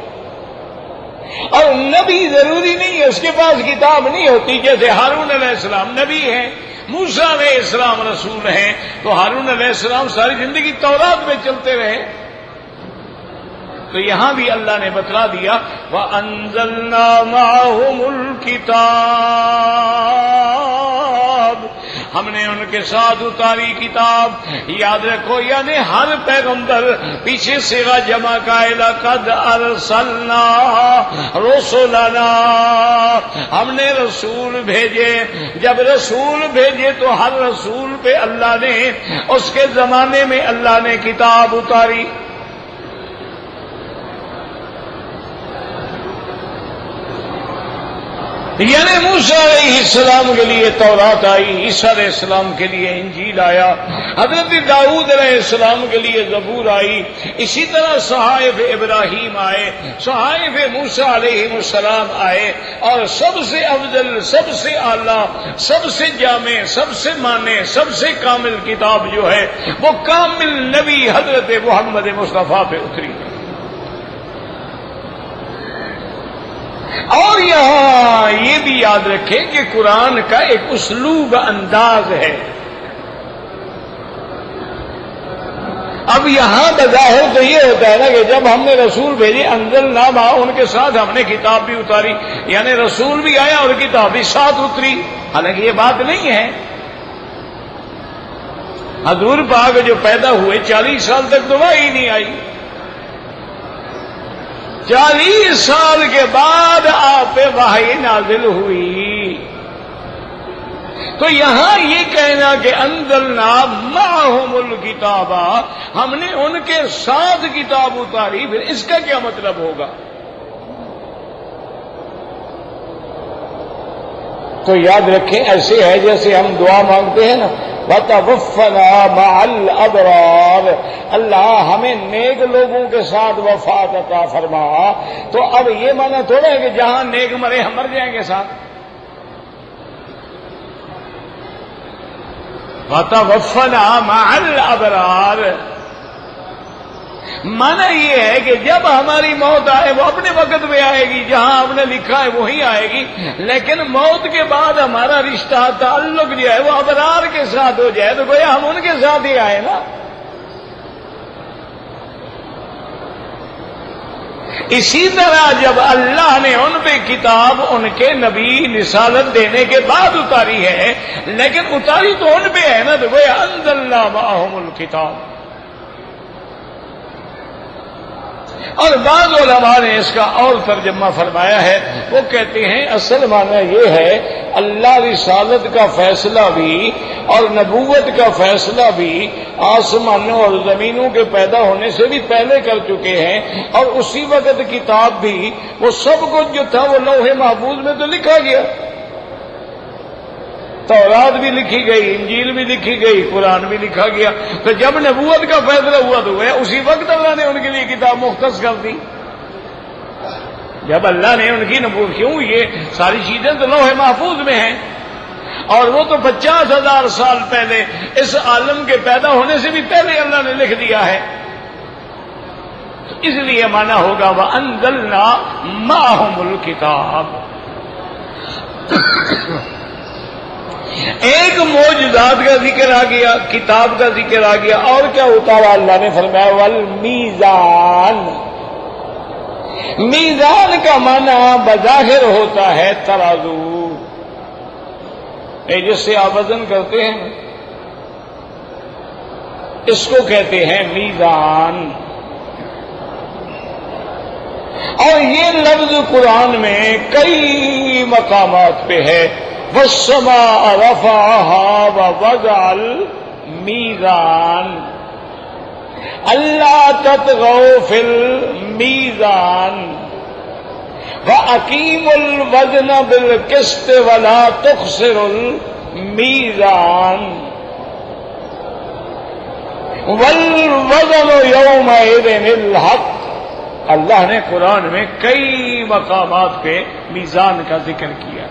اور نبی ضروری نہیں ہے اس کے پاس کتاب نہیں ہوتی. جیسے ہارون علیہ السلام نبی ہیں, موسیٰ علیہ السلام رسول ہیں, تو ہارون علیہ السلام ساری زندگی تورات میں چلتے رہے. تو یہاں بھی اللہ نے بتلا دیا وَأَنزَلْنَا مَعَهُمُ الْكِتَابَ, ہم نے ان کے ساتھ اتاری کتاب. یاد رکھو, یعنی ہر پیغمبر پیچھے صیغہ جمع کا ہے, لقد ارسلنا رسلنا, ہم نے رسول بھیجے. جب رسول بھیجے تو ہر رسول پہ اللہ نے اس کے زمانے میں اللہ نے کتاب اتاری. یعنی موسیٰ علیہ السلام کے لیے تورات آئی, عیسیٰ علیہ السلام کے لیے انجیل آیا, حضرت داؤد علیہ السلام کے لیے زبور آئی. اسی طرح صحائف ابراہیم آئے, صحائف موسیٰ علیہ السلام آئے. اور سب سے افضل, سب سے اعلیٰ, سب سے جامع, سب سے مانے, سب سے کامل کتاب جو ہے وہ کامل نبی حضرت محمد مصطفیٰ پہ اتری. اور یہاں یہ بھی یاد رکھیں کہ قرآن کا ایک اسلوب انداز ہے. اب یہاں بظاہر تو یہ ہوتا ہے نا کہ جب ہم نے رسول بھیجے انزلنا معہ، ان کے ساتھ ہم نے کتاب بھی اتاری، یعنی رسول بھی آیا اور کتاب بھی ساتھ اتری. حالانکہ یہ بات نہیں ہے. حضور پاک جو پیدا ہوئے 40 سال تک تو وحی نہیں آئی. 40 سال کے بعد آپ پہ وحی نازل ہوئی. تو یہاں یہ کہنا کہ انزلنا معہم الکتاب، ہم نے ان کے ساتھ کتاب اتاری، پھر اس کا کیا مطلب ہوگا؟ تو یاد رکھیں ایسے ہے جیسے ہم دعا مانگتے ہیں نا، وَتَوَفَّنَا مَعَ الْأَبْرَارِ، اللہ ہمیں نیک لوگوں کے ساتھ وفات عطا فرما. تو اب یہ معنی تھوڑا ہے کہ جہاں نیک مرے ہم مر جائیں گے ساتھ. وَتَوَفَّنَا مَعَ الْأَبْرَارِ مانا یہ ہے کہ جب ہماری موت آئے وہ اپنے وقت میں آئے گی، جہاں ہم نے لکھا ہے وہی آئے گی، لیکن موت کے بعد ہمارا رشتہ تعلق جو ہے وہ ابرار کے ساتھ ہو جائے تو گویا ہم ان کے ساتھ ہی آئے نا. اسی طرح جب اللہ نے ان پہ کتاب ان کے نبی رسالت دینے کے بعد اتاری ہے، لیکن اتاری تو ان پہ ہے نا، تو گویا انزلنا معہم الکتاب. اور بعض علماء نے اس کا اور ترجمہ فرمایا ہے، وہ کہتے ہیں اصل معنی یہ ہے اللہ رسالت کا فیصلہ بھی اور نبوت کا فیصلہ بھی آسمانوں اور زمینوں کے پیدا ہونے سے بھی پہلے کر چکے ہیں، اور اسی وقت کتاب بھی وہ سب کچھ جو تھا وہ لوح محفوظ میں تو لکھا گیا. تورات بھی لکھی گئی، انجیل بھی لکھی گئی، قرآن بھی لکھا گیا. تو جب نبوت کا فیصلہ ہوا تو گیا اسی وقت اللہ نے ان کے لیے کتاب مختص کر دی. جب اللہ نے ان کی نبوت، کیوں یہ ساری چیزیں تو لوح محفوظ میں ہیں، اور وہ تو 50,000 سال پہلے اس عالم کے پیدا ہونے سے بھی پہلے اللہ نے لکھ دیا ہے. تو اس لیے مانا ہوگا وَأَنزَلْنَا مَعَهُمُ الْكِتَابَ. ایک معجزات کا ذکر آ گیا، کتاب کا ذکر آ گیا، اور کیا اتارا اللہ نے فرمایا والمیزان. میزان کا معنی بظاہر ہوتا ہے ترازو، جس سے آپ وزن کرتے ہیں اس کو کہتے ہیں میزان. اور یہ لفظ قرآن میں کئی مقامات پہ ہے. وَالسَّمَاءَ رَفَعَهَا وَوَضَعَ الْمِيزَانَ أَلَّا تَطْغَوْا فِي الْمِيزَانِ وَأَقِيمُوا الْوَزْنَ بِالْقِسْطِ وَلَا تُخْسِرُوا الْمِيزَانَ وَالْوَزْنُ يَوْمَئِذٍ الْحَقُّ. اللہ نے قرآن میں کئی مقامات پہ میزان کا ذکر کیا.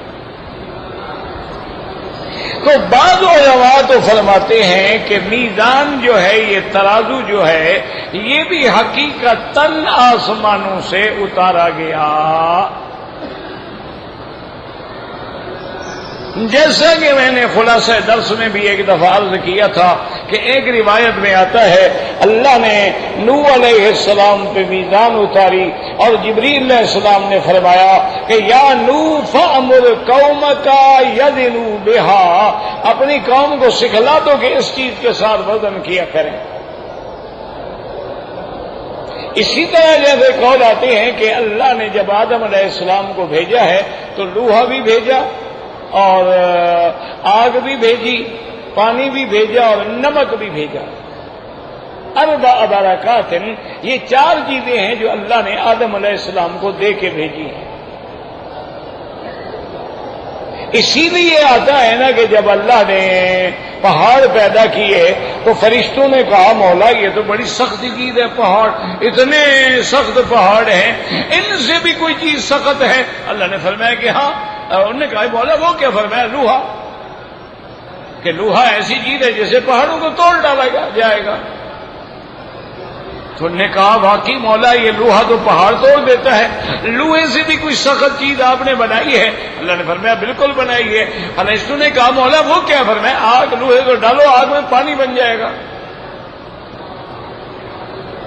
تو بعض علماء تو فرماتے ہیں کہ میزان جو ہے، یہ ترازو جو ہے، یہ بھی حقیقتاً آسمانوں سے اتارا گیا. جیسا کہ میں نے خلاصہ درس میں بھی ایک دفعہ عرض کیا تھا کہ ایک روایت میں آتا ہے اللہ نے نوح علیہ السلام پہ میزان اتاری، اور جبریل علیہ السلام نے فرمایا کہ یا نوح فأمر قومک یزنوا بہا، اپنی قوم کو سکھلا دو کہ اس چیز کے ساتھ وزن کیا کریں. اسی طرح جیسے قول آتے ہیں کہ اللہ نے جب آدم علیہ السلام کو بھیجا ہے تو لوہا بھی بھیجا اور آگ بھی بھیجی، پانی بھی بھیجا اور نمک بھی بھیجا. اربع برکات، یہ 4 چیزیں ہیں جو اللہ نے آدم علیہ السلام کو دے کے بھیجی ہیں. اسی لیے آتا ہے نا کہ جب اللہ نے پہاڑ پیدا کیے تو فرشتوں نے کہا مولا یہ تو بڑی سخت چیز ہے، پہاڑ اتنے سخت پہاڑ ہیں، ان سے بھی کوئی چیز سخت ہے؟ اللہ نے فرمایا کہ ہاں. انہوں نے کہا مولا وہ کیا؟ فرمایا لوہا، کہ لوہا ایسی چیز ہے جسے پہاڑوں کو توڑ ڈالا جائے گا. تو نے کہا واقعی مولا یہ لوہا تو پہاڑ توڑ دیتا ہے، لوہے سے بھی کوئی سخت چیز آپ نے بنائی ہے؟ اللہ نے فرمایا بالکل بنائی ہے۔ ارسطو نے کہا مولا وہ کیا؟ فرمایا آگ، لوہے کو ڈالو آگ میں پانی بن جائے گا۔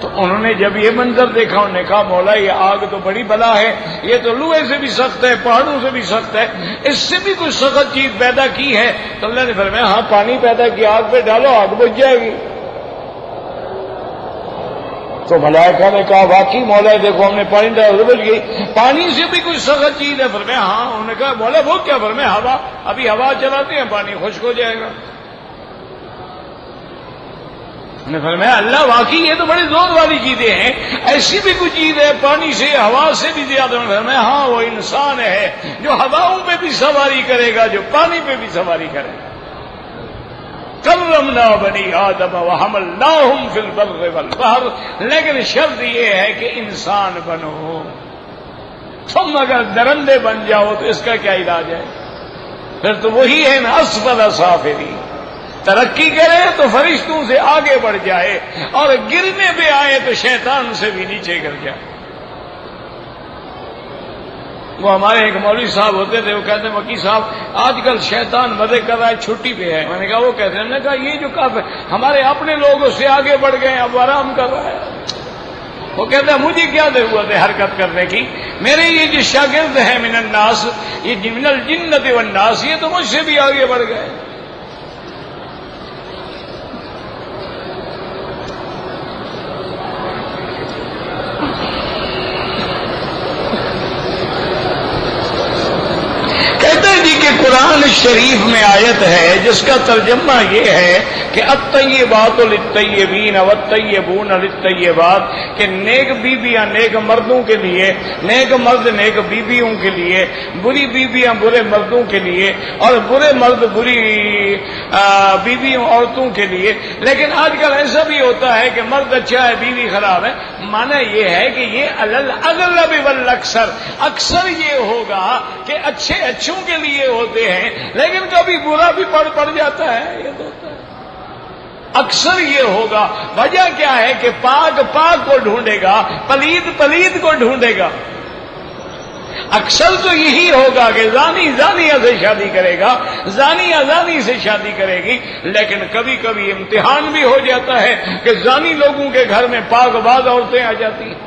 تو انہوں نے جب یہ منظر دیکھا انہوں نے کہا مولا یہ آگ تو بڑی بلا ہے، یہ تو لوہے سے بھی سخت ہے، پہاڑوں سے بھی سخت ہے، اس سے بھی کوئی سخت چیز پیدا کی ہے؟ تو اللہ نے فرمایا ہاں پانی پیدا کیا، آگ پہ ڈالو آگ بجھ جائے گی۔ تو ملائکہ نے کہا واقعی مولا دیکھو ہم نے پانی ڈالا بجھ گئی، پانی سے بھی کوئی سخت چیز ہے؟ فرمایا ہاں۔ انہوں نے کہا مولا وہ کیا؟ فرمایا ہوا، ابھی ہوا چلاتے ہیں پانی خشک ہو جائے گا۔ نے فرمایا اللہ واقعی یہ تو بڑی زور والی چیزیں ہیں، ایسی بھی کوئی چیز ہے پانی سے ہوا سے بھی زیادہ؟ نے فرمایا ہاں وہ انسان ہے جو ہواؤں پہ بھی سواری کرے گا، جو پانی پہ بھی سواری کرے گا۔ کرمنا بنی آدم وحملناہم فی البر والبحر، لیکن شرط یہ ہے کہ انسان بنو، تم اگر درندے بن جاؤ تو اس کا کیا علاج ہے؟ پھر تو وہی ہے نا اسفل سافلین، ترقی کرے تو فرشتوں سے آگے بڑھ جائے اور گرنے پہ آئے تو شیطان سے بھی نیچے گر جائے۔ وہ ہمارے ایک مولوی صاحب ہوتے تھے، وہ کہتے ہیں وکیل صاحب آج کل شیطان مزے کر رہا ہے، چھٹی پہ ہے۔ میں نے کہا وہ کہتے ہیں؟ میں نے کہا یہ جو کافر ہمارے اپنے لوگ اس سے آگے بڑھ گئے، اب آرام کر رہا ہے۔ وہ کہتے ہیں مجھے کیا ضرورت ہے حرکت کرنے کی، میرے یہ جو شاگرد ہیں من الناس، یہ من الجنۃ والناس، یہ تو مجھ سے بھی آگے بڑھ گئے۔ قرآن شریف میں آیت ہے جس کا ترجمہ یہ ہے کہ الطیبات للطیبین والطیبون للطیبات، کہ نیک بیویاں نیک مردوں کے لیے، نیک مرد نیک بیویوں کے لیے، بری بیویاں برے مردوں کے لیے، اور برے مرد بری بیویوں عورتوں کے لیے۔ لیکن آج کل ایسا بھی ہوتا ہے کہ مرد اچھا ہے بیوی خراب ہے، معنی یہ ہے کہ یہ الاغلب والاکثر، اکثر یہ ہوگا کہ اچھے اچھوں کے لیے ہوتے ہیں لیکن کبھی برا بھی پڑ جاتا ہے، یہ تو ہوتا ہے۔ اکثر یہ ہوگا، وجہ کیا ہے کہ پاک پاک کو ڈھونڈے گا، پلید پلید کو ڈھونڈے گا۔ اکثر تو یہی ہوگا کہ زانی زانیہ سے شادی کرے گا، زانیہ زانی سے شادی کرے گی، لیکن کبھی کبھی امتحان بھی ہو جاتا ہے کہ زانی لوگوں کے گھر میں پاک باز عورتیں آ جاتی ہیں۔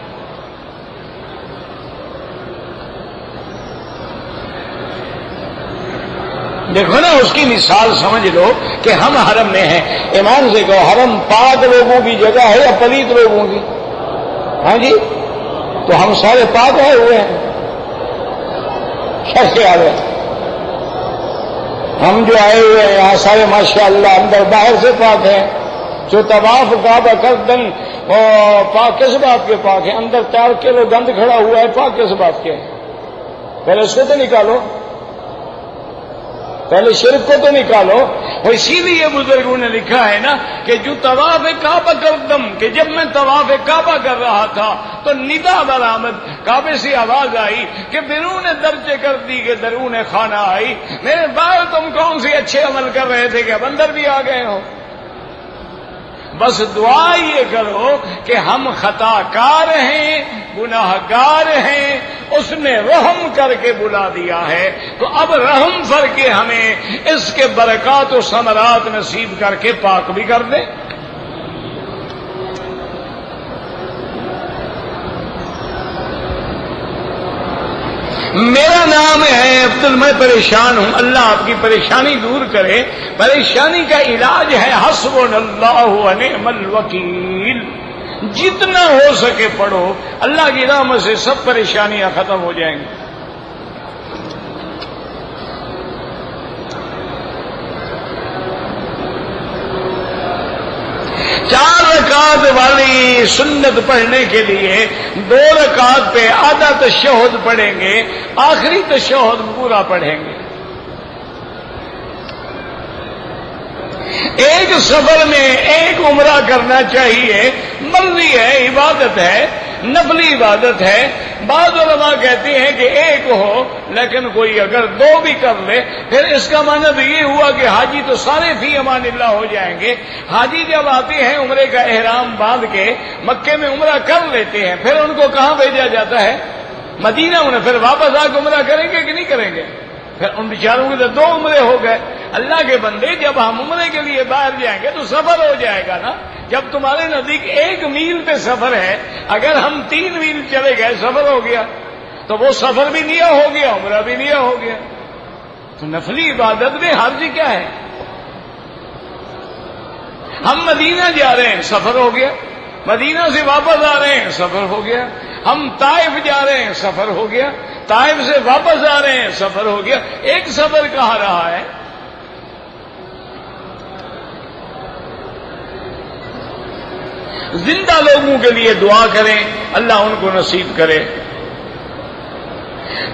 دیکھو نا اس کی مثال سمجھ لو کہ ہم حرم میں ہیں، ایمان سے کہو حرم پاک لوگوں کی جگہ ہے یا پلیت لوگوں کی؟ ہاں جی، تو ہم سارے پاک آئے ہوئے ہیں، شر سے آ گئے ہم جو آئے ہوئے ہیں یہاں سارے ماشاءاللہ اندر باہر سے پاک ہیں۔ جو طواف کعبہ کردن پاک کس بات کے پاک ہے؟ اندر 4 کلو گند کھڑا ہوا ہے، پاک کس بات کے؟ پہلے اس کو تو نکالو، پہلے شرک کو تو نکالو۔ اور اسی لیے بزرگوں نے لکھا ہے نا کہ جو طواف کعبہ کردم، کہ جب میں طواف کعبہ کر رہا تھا تو ندا برآمد، کعبے سے آواز آئی کہ بیرون درجے کر دی کہ درون خانہ آئی۔ میرے بھائی تم کون سے اچھے عمل کر رہے تھے کہ اب اندر بھی آ گئے ہو؟ بس دعا یہ کرو کہ ہم خطا کار ہیں، گناہ گار ہیں، اس نے رحم کر کے بلا دیا ہے، تو اب رحم کر کے ہمیں اس کے برکات و ثمرات نصیب کر کے پاک بھی کر دے۔ میرا نام ہے عبدل، میں پریشان ہوں، اللہ آپ کی پریشانی دور کرے۔ پریشانی کا علاج ہے حسبنا اللہ ونعم الوکیل، جتنا ہو سکے پڑھو، اللہ کی رحمت سے سب پریشانیاں ختم ہو جائیں گی۔ چار رکعت والی سنت پڑھنے کے لیے 2 رکعت پہ آدھا تشہد پڑھیں گے، آخری تشہد پورا پڑھیں گے۔ ایک سفر میں ایک عمرہ کرنا چاہیے، مرضی ہے، عبادت ہے، نفلی عبادت ہے، بعض علماء کہتے ہیں کہ ایک ہو، لیکن کوئی اگر دو بھی کر لے پھر اس کا معنی تو یہ ہوا کہ حاجی تو سارے فی امان اللہ ہو جائیں گے۔ حاجی جب آتے ہیں عمرے کا احرام باندھ کے مکے میں عمرہ کر لیتے ہیں، پھر ان کو کہاں بھیجا جاتا ہے؟ مدینہ۔ انہیں پھر واپس آ کے عمرہ کریں گے کہ نہیں کریں گے؟ پھر ان بیچاروں کے تو دو عمرے ہو گئے۔ اللہ کے بندے، جب ہم عمرے کے لیے باہر جائیں گے تو سفر ہو جائے گا نا۔ جب تمہارے نزدیک 1 میل پہ سفر ہے، اگر ہم 3 میل چلے گئے سفر ہو گیا، تو وہ سفر بھی نیا ہو گیا، عمرہ بھی نیا ہو گیا۔ تو نفلی عبادت میں حرج کیا ہے؟ ہم مدینہ جا رہے ہیں، سفر ہو گیا، مدینہ سے واپس آ رہے ہیں، سفر ہو گیا، ہم طائف جا رہے ہیں، سفر ہو گیا، طائف سے واپس آ رہے ہیں، سفر ہو گیا۔ ایک سفر کہاں رہا ہے؟ زندہ لوگوں کے لیے دعا کریں، اللہ ان کو نصیب کرے۔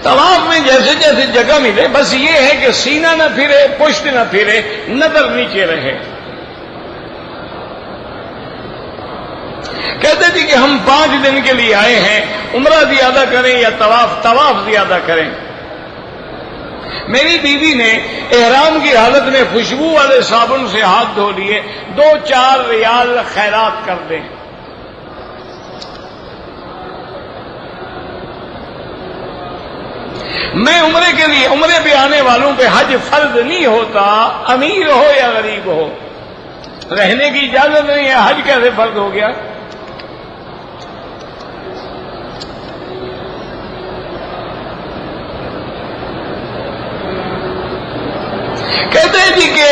طواف میں جیسے جیسے جگہ ملے، بس یہ ہے کہ سینہ نہ پھرے، پشت نہ پھرے، نظر نیچے رہے۔ کہتے تھے کہ ہم 5 دن کے لیے آئے ہیں، عمرہ زیادہ کریں یا طواف زیادہ کریں۔ میری بیوی نے احرام کی حالت میں خوشبو والے صابن سے ہاتھ دھو لیے، 2-4 ریال خیرات کر دیں۔ میں عمرے کے لیے، عمرے پہ آنے والوں پہ حج فرض نہیں ہوتا، امیر ہو یا غریب ہو، رہنے کی اجازت نہیں ہے، حج کیسے فرض ہو گیا؟ کہتے ہیں جی کہ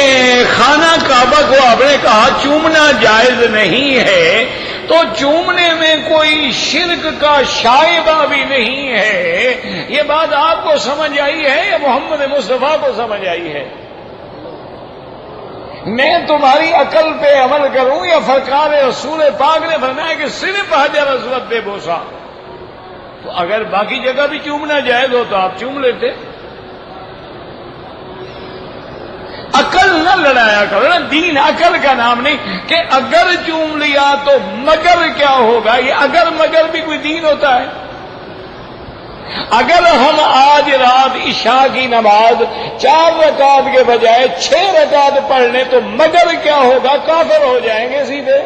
خانہ کعبہ کو آپ نے کہا چومنا جائز نہیں ہے، تو چومنے میں کوئی شرک کا شائبہ بھی نہیں ہے۔ یہ بات آپ کو سمجھ آئی ہے یا محمد مصطفیٰ کو سمجھ آئی ہے؟ میں تمہاری عقل پہ عمل کروں یا سرکار رسول پاک نے فرمایا کہ صرف حجر اسود پہ بوسا؟ تو اگر باقی جگہ بھی چومنا جائز ہو تو آپ چوم لیتے۔ عقل نہ لڑایا کرو نا، دین عقل کا نام نہیں کہ اگر چوم لیا تو مگر کیا ہوگا۔ یہ اگر مگر بھی کوئی دین ہوتا ہے؟ اگر ہم آج رات عشاء کی نماز 4 رکعت کے بجائے 6 رکعت پڑھ لیں تو مگر کیا ہوگا؟ کافر ہو جائیں گے سیدھے۔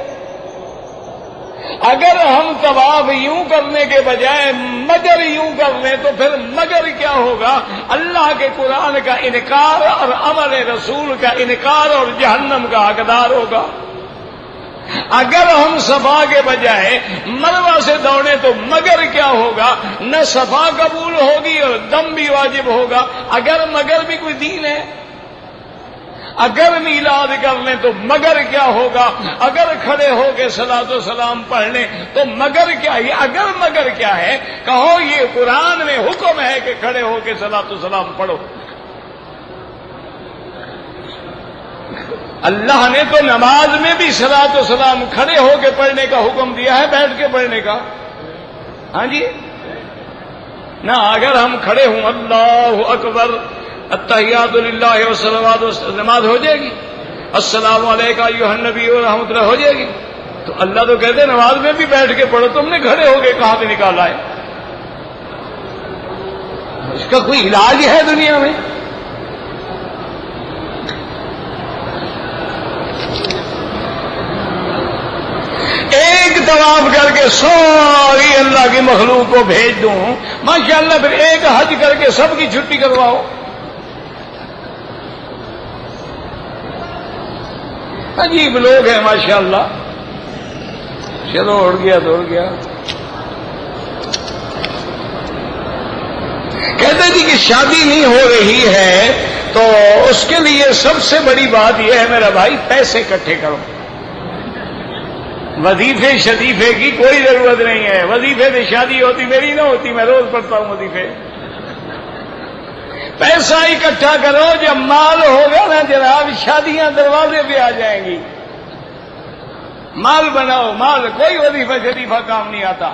اگر ہم طواف یوں کرنے کے بجائے مگر یوں کر لیں تو پھر مگر کیا ہوگا؟ اللہ کے قرآن کا انکار اور امر رسول کا انکار اور جہنم کا حقدار ہوگا۔ اگر ہم صفا کے بجائے مروہ سے دوڑیں تو مگر کیا ہوگا؟ نہ صفا قبول ہوگی اور دم بھی واجب ہوگا۔ اگر مگر بھی کوئی دین ہے؟ اگر میلاد کر لیں تو مگر کیا ہوگا؟ اگر کھڑے ہو کے صلاۃ و سلام پڑھ لیں تو مگر کیا؟ یہ اگر مگر کیا ہے؟ کہو یہ قرآن میں حکم ہے کہ کھڑے ہو کے صلاۃ و سلام پڑھو۔ اللہ نے تو نماز میں بھی صلاۃ و سلام کھڑے ہو کے پڑھنے کا حکم دیا ہے، بیٹھ کے پڑھنے کا؟ ہاں جی نہ، اگر ہم کھڑے ہوں اللہ اکبر التحیات للہ والصلوات، نماز ہو جائے گی، السلام علیکم ایھا النبی ورحمۃ اللہ ہو جائے گی۔ تو اللہ تو کہتے ہیں نماز میں بھی بیٹھ کے پڑھو، تم نے کھڑے ہو کے کہاں سے نکالا ہے؟ اس کا کوئی علاج ہے دنیا میں؟ ایک طواف کر کے ساری اللہ کی مخلوق کو بھیج دوں ماشاءاللہ، پھر ایک حج کر کے سب کی چھٹی کرواؤ۔ عجیب لوگ ہیں ماشاءاللہ۔ چلو اڑ گیا تو اڑ گیا۔ کہتے جی کہ شادی نہیں ہو رہی ہے تو اس کے لیے سب سے بڑی بات یہ ہے میرا بھائی، پیسے اکٹھے کرو۔ وظیفے شریفے کی کوئی ضرورت نہیں ہے، وظیفے سے شادی ہوتی میری نہ ہوتی، میں روز پڑھتا ہوں وظیفے۔ پیسہ اکٹھا کرو، جب مال ہوگا نا جناب شادیاں دروازے پہ آ جائیں گی۔ مال بناؤ، مال، کوئی وظیفہ شریفہ کام نہیں آتا۔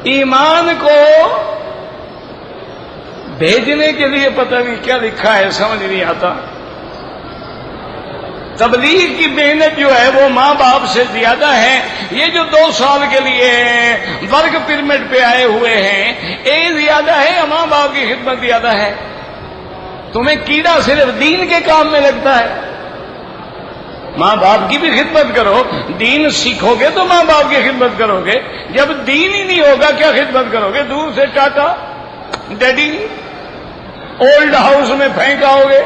ایمان کو بھیجنے کے لیے پتہ نہیں کیا لکھا ہے، سمجھ نہیں آتا۔ تبلیغ کی محنت جو ہے وہ ماں باپ سے زیادہ ہے. یہ جو 2 سال کے لیے ورک پرمٹ پہ آئے ہوئے ہیں، یہ زیادہ ہے یا ماں باپ کی خدمت زیادہ ہے؟ تمہیں کیڑا صرف دین کے کام میں لگتا ہے. ماں باپ کی بھی خدمت کرو، دین سیکھو گے تو ماں باپ کی خدمت کرو گے. جب دین ہی نہیں ہوگا کیا خدمت کرو گے؟ دور سے ٹاٹا ڈیڈی اولڈ ہاؤس میں پھینکا ہوگے.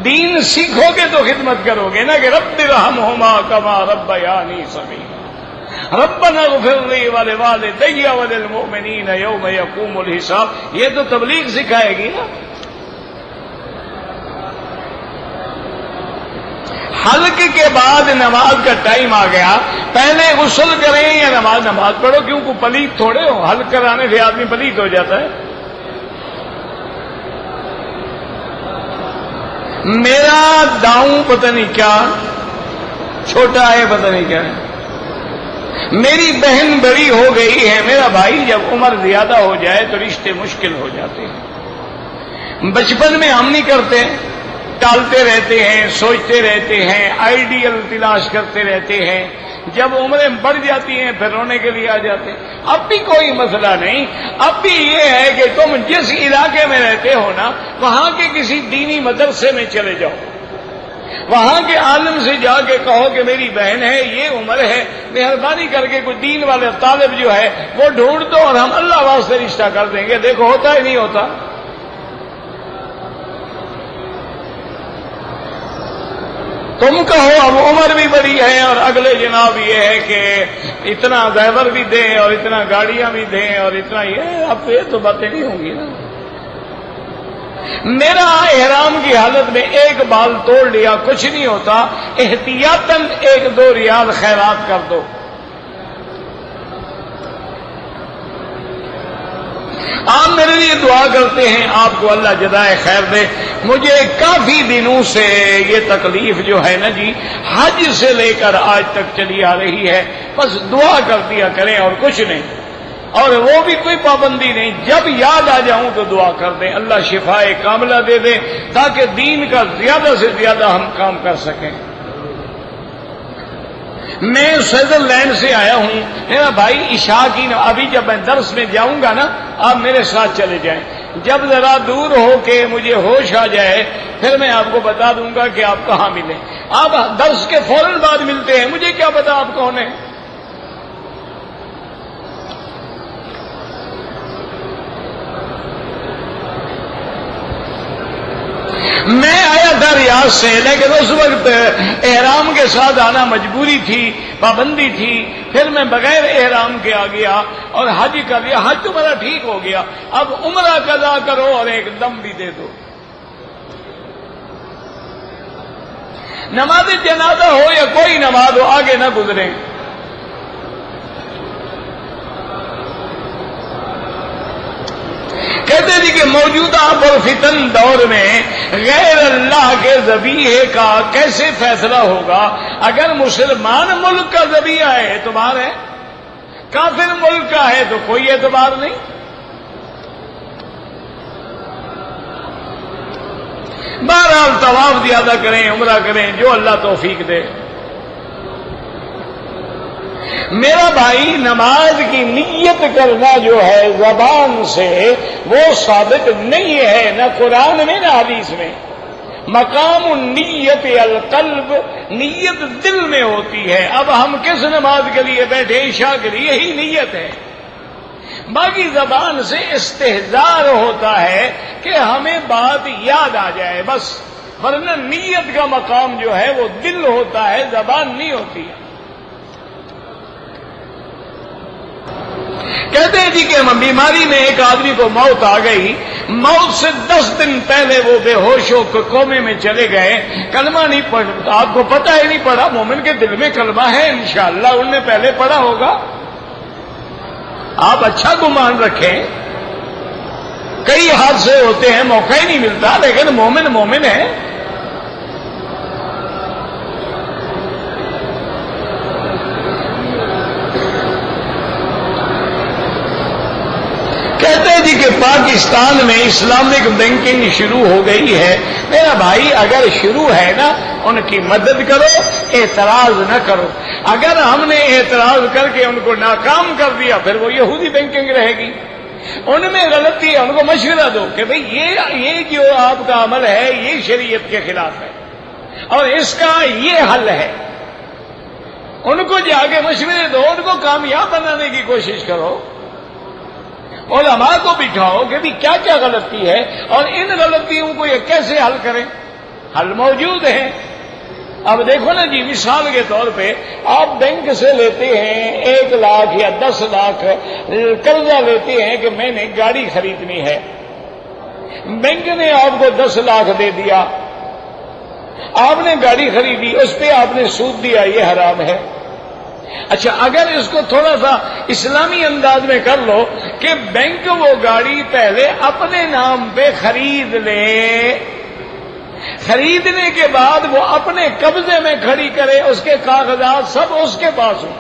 دین سیکھو گے تو خدمت کرو گے نا، کہ رب ارحمہما کما ربیانی صغیرا، ربنا اغفر لی ولوالدی وللمؤمنین یوم یقوم الحساب. یہ تو تبلیغ سکھائے گی نا. حلق کے بعد نماز کا ٹائم آ گیا، پہلے غسل کریں یا نماز پڑھو؟ کیوں کو پلیت تھوڑے ہو، حلق کرانے سے آدمی پلیت ہو جاتا ہے. میرا داؤں پتہ نہیں کیا چھوٹا ہے، پتہ نہیں کیا ہے. میری بہن بڑی ہو گئی ہے، میرا بھائی جب عمر زیادہ ہو جائے تو رشتے مشکل ہو جاتے ہیں. بچپن میں ہم نہیں کرتے، ٹالتے رہتے ہیں، سوچتے رہتے ہیں، آئیڈیل تلاش کرتے رہتے ہیں. جب عمریں بڑھ جاتی ہیں پھر رونے کے لیے آ جاتے ہیں. اب بھی کوئی مسئلہ نہیں، اب بھی یہ ہے کہ تم جس علاقے میں رہتے ہو نا، وہاں کے کسی دینی مدرسے میں چلے جاؤ، وہاں کے عالم سے جا کے کہو کہ میری بہن ہے، یہ عمر ہے، مہربانی کر کے کوئی دین والے طالب جو ہے وہ ڈھونڈ دو اور ہم اللہ واسطے رشتہ کر دیں گے. دیکھو ہوتا ہے نہیں ہوتا. تم کہو اب عمر بھی بڑی ہے اور اگلے جناب یہ ہے کہ اتنا ڈرائیور بھی دیں اور اتنا گاڑیاں بھی دیں اور اتنا یہ، اب یہ تو باتیں نہیں ہوں گی نا. میرا احرام کی حالت میں ایک بال توڑ لیا، کچھ نہیں ہوتا، احتیاطاً 1-2 ریال خیرات کر دو. آپ میرے لیے دعا کرتے ہیں، آپ کو اللہ جزائے خیر دے. مجھے کافی دنوں سے یہ تکلیف جو ہے نا جی، حج سے لے کر آج تک چلی آ رہی ہے. بس دعا کر دیا کریں اور کچھ نہیں، اور وہ بھی کوئی پابندی نہیں. جب یاد آ جاؤں تو دعا کر دیں، اللہ شفائے کاملہ دے دے تاکہ دین کا زیادہ سے زیادہ ہم کام کر سکیں. میں سوئٹزرلینڈ سے آیا ہوں. میرا بھائی عشاء کی ابھی جب میں درس میں جاؤں گا نا، آپ میرے ساتھ چلے جائیں. جب ذرا دور ہو کے مجھے ہوش آ جائے پھر میں آپ کو بتا دوں گا کہ آپ کہاں ملیں. آپ درس کے فوراً بعد ملتے ہیں، مجھے کیا پتا آپ کون ہیں. میں آیا تھا ریاض سے، لیکن اس وقت احرام کے ساتھ آنا مجبوری تھی، پابندی تھی. پھر میں بغیر احرام کے آ گیا اور حج کر لیا. حج تو میرا ٹھیک ہو گیا، اب عمرہ قضا کرو اور ایک دم بھی دے دو. نماز جنازہ ہو یا کوئی نماز ہو، آگے نہ گزریں. کہتے جی کہ موجودہ پرفتن دور میں غیر اللہ کے ذبیحے کا کیسے فیصلہ ہوگا؟ اگر مسلمان ملک کا ذبیحہ ہے اعتبار ہے، کافر ملک کا ہے تو کوئی اعتبار نہیں. بہرحال طواف زیادہ کریں، عمرہ کریں، جو اللہ توفیق دے. میرا بھائی نماز کی نیت کرنا جو ہے زبان سے وہ ثابت نہیں ہے، نہ قرآن میں نہ حدیث میں. مقام النیت القلب، نیت دل میں ہوتی ہے. اب ہم کس نماز کے لیے بیٹھے؟ عشاء کے لیے، یہی نیت ہے. باقی زبان سے استحضار ہوتا ہے کہ ہمیں بات یاد آ جائے بس، ورنہ نیت کا مقام جو ہے وہ دل ہوتا ہے، زبان نہیں ہوتی ہے. کہتے ہیں جی کہ بیماری میں ایک آدمی کو موت آ گئی، موت سے 10 دن پہلے وہ بے ہوش ہو کے کومے میں چلے گئے. کلمہ نہیں پڑھا، آپ کو پتہ ہی نہیں پڑا. مومن کے دل میں کلمہ ہے، انشاءاللہ ان نے پہلے پڑھا ہوگا. آپ اچھا گمان رکھیں. کئی حادثے ہوتے ہیں، موقع ہی نہیں ملتا، لیکن مومن مومن ہے. کہتے ہیں جی کہ پاکستان میں اسلامک بینکنگ شروع ہو گئی ہے. میرا بھائی اگر شروع ہے نا ان کی مدد کرو، اعتراض نہ کرو۔ اگر ہم نے اعتراض کر کے ان کو ناکام کر دیا پھر وہ یہودی بینکنگ رہے گی۔ ان میں غلطی ہے، ان کو مشورہ دو کہ بھئی یہ جو آپ کا عمل ہے یہ شریعت کے خلاف ہے اور اس کا یہ حل ہے۔ ان کو جا کے مشورے دو، ان کو کامیاب بنانے کی کوشش کرو، علماء کو بٹھاؤ کہ بھی کیا کیا غلطی ہے اور ان غلطیوں کو یہ کیسے حل کریں۔ حل موجود ہے۔ اب دیکھو نا جی، مثال کے طور پہ آپ بینک سے لیتے ہیں 1 لاکھ یا 10 لاکھ قرضہ لیتے ہیں کہ میں نے گاڑی خریدنی ہے، بینک نے آپ کو 10 لاکھ دے دیا، آپ نے گاڑی خریدی، اس پہ آپ نے سود دیا، یہ حرام ہے۔ اچھا، اگر اس کو تھوڑا سا اسلامی انداز میں کر لو کہ بینک وہ گاڑی پہلے اپنے نام پہ خرید لے، خریدنے کے بعد وہ اپنے قبضے میں کھڑی کرے، اس کے کاغذات سب اس کے پاس ہوں،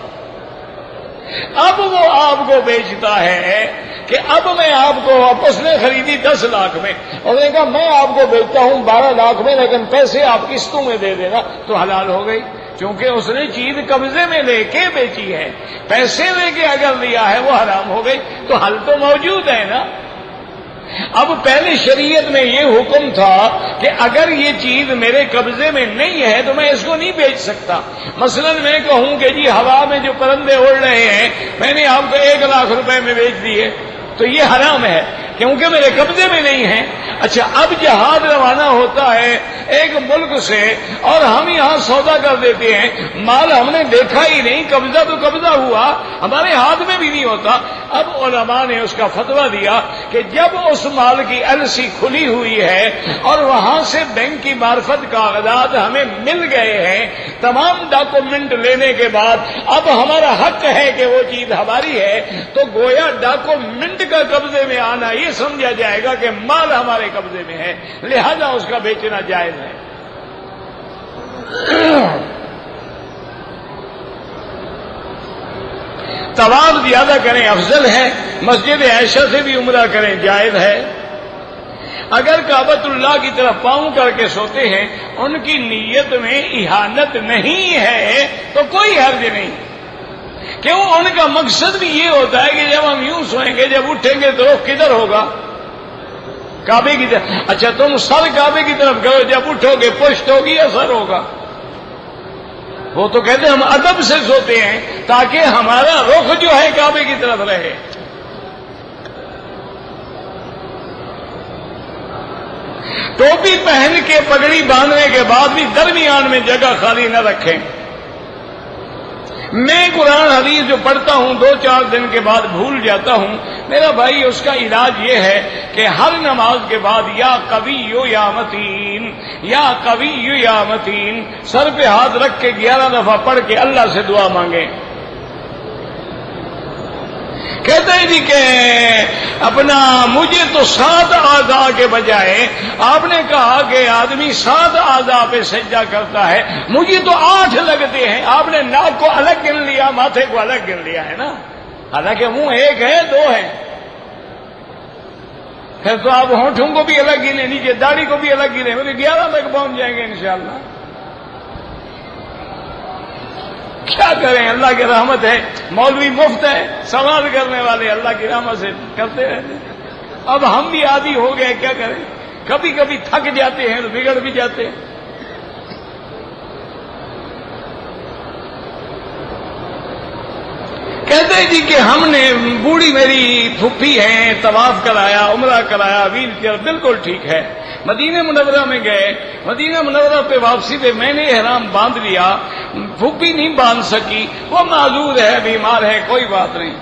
اب وہ آپ کو بیچتا ہے کہ اب میں آپ کو، اس نے خریدی 10 لاکھ میں، اس نے کہا میں آپ کو بیچتا ہوں 12 لاکھ میں، لیکن پیسے آپ قسطوں میں دے دینا، تو حلال ہو گئی، کیونکہ اس نے چیز قبضے میں لے کے بیچی ہے۔ پیسے لے کے اگر لیا ہے وہ حرام ہو گئی، تو حل تو موجود ہے نا۔ اب پہلے شریعت میں یہ حکم تھا کہ اگر یہ چیز میرے قبضے میں نہیں ہے تو میں اس کو نہیں بیچ سکتا۔ مثلا میں کہوں کہ جی ہوا میں جو پرندے اڑ رہے ہیں میں نے آپ کو 1 لاکھ روپے میں بیچ دیے، تو یہ حرام ہے کیونکہ میرے قبضے میں نہیں ہے۔ اچھا، اب جہاز روانہ ہوتا ہے ایک ملک سے اور ہم یہاں سودا کر دیتے ہیں، مال ہم نے دیکھا ہی نہیں، قبضہ تو قبضہ ہوا، ہمارے ہاتھ میں بھی نہیں ہوتا۔ اب علماء نے اس کا فتویٰ دیا کہ جب اس مال کی ایلسی کھلی ہوئی ہے اور وہاں سے بینک کی معرفت کاغذات ہمیں مل گئے ہیں، تمام ڈاکومنٹ لینے کے بعد اب ہمارا حق ہے کہ وہ چیز ہماری ہے، تو گویا ڈاکومنٹ کا قبضے میں آنا یہ سمجھا جائے گا کہ مال ہمارے قبضے میں ہے، لہذا اس کا بیچنا جائز ہے۔ طواف زیادہ کریں افضل ہے، مسجد عائشہ سے بھی عمرہ کریں جائز ہے۔ اگر کعبۃ اللہ کی طرف پاؤں کر کے سوتے ہیں، ان کی نیت میں اہانت نہیں ہے تو کوئی حرج نہیں، کیوں؟ ان کا مقصد بھی یہ ہوتا ہے کہ جب ہم یوں سوئیں گے، جب اٹھیں گے تو رخ کدھر ہوگا؟ کعبے کی طرف۔ اچھا، تم سر کعبے کی طرف کرو، جب اٹھو گے پشت ہوگی یا سر ہوگا؟ وہ تو کہتے ہیں ہم ادب سے سوتے ہیں تاکہ ہمارا رخ جو ہے کعبے کی طرف رہے۔ ٹوپی پہن کے پگڑی باندھنے کے بعد بھی درمیان میں جگہ خالی نہ رکھیں۔ میں قرآن حدیث جو پڑھتا ہوں 2-4 دن کے بعد بھول جاتا ہوں، میرا بھائی اس کا علاج یہ ہے کہ ہر نماز کے بعد یا قوی یا متین، یا قوی یا متین سر پہ ہاتھ رکھ کے 11 دفعہ پڑھ کے اللہ سے دعا مانگیں۔ کہتے ہیں جی کہ اپنا مجھے تو 7 اعضاء کے بجائے آپ نے کہا کہ آدمی 7 اعضاء پہ سجدہ کرتا ہے، مجھے تو 8 لگتے ہیں۔ آپ نے ناک کو الگ گن لیا، ماتھے کو الگ گن لیا ہے نا، حالانکہ منہ ایک ہے 2 ہے، پھر تو آپ ہونٹوں کو بھی الگ گنے، نیچے داڑھی کو بھی الگ گنے، مجھے 11 تک پہنچ جائیں گے انشاءاللہ۔ کیا کریں، اللہ کی رحمت ہے، مولوی مفت ہے، سوال کرنے والے اللہ کی رحمت سے کرتے رہتے ہیں۔ اب ہم بھی عادی ہو گئے، کیا کریں، کبھی کبھی تھک جاتے ہیں تو بگڑ بھی جاتے ہیں۔ کہتے ہیں جی کہ ہم نے بوڑھی میری پھوپھی ہے، طواف کرایا، عمرہ کرایا، ویل چیئر، بالکل ٹھیک ہے۔ مدینہ منورہ میں گئے، مدینہ منورہ پہ واپسی پہ میں نے احرام باندھ لیا، پھوپھی نہیں باندھ سکی، وہ معذور ہے، بیمار ہے، کوئی بات نہیں۔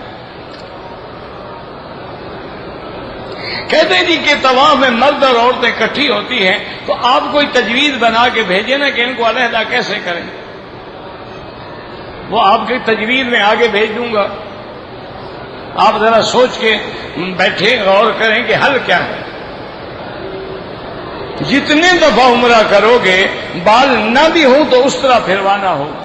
کہتے ہیں جی کہ طواف میں مرد اور عورتیں اکٹھی ہوتی ہیں تو آپ کوئی تجویز بنا کے بھیجیں نا کہ ان کو علیحدہ کیسے کریں، وہ آپ کی تجویز میں آگے بھیج دوں گا، آپ ذرا سوچ کے بیٹھیں، غور کریں کہ حل کیا ہے۔ جتنے دفعہ عمرہ کرو گے بال نہ بھی ہوں تو اس طرح پھروانا ہوگا۔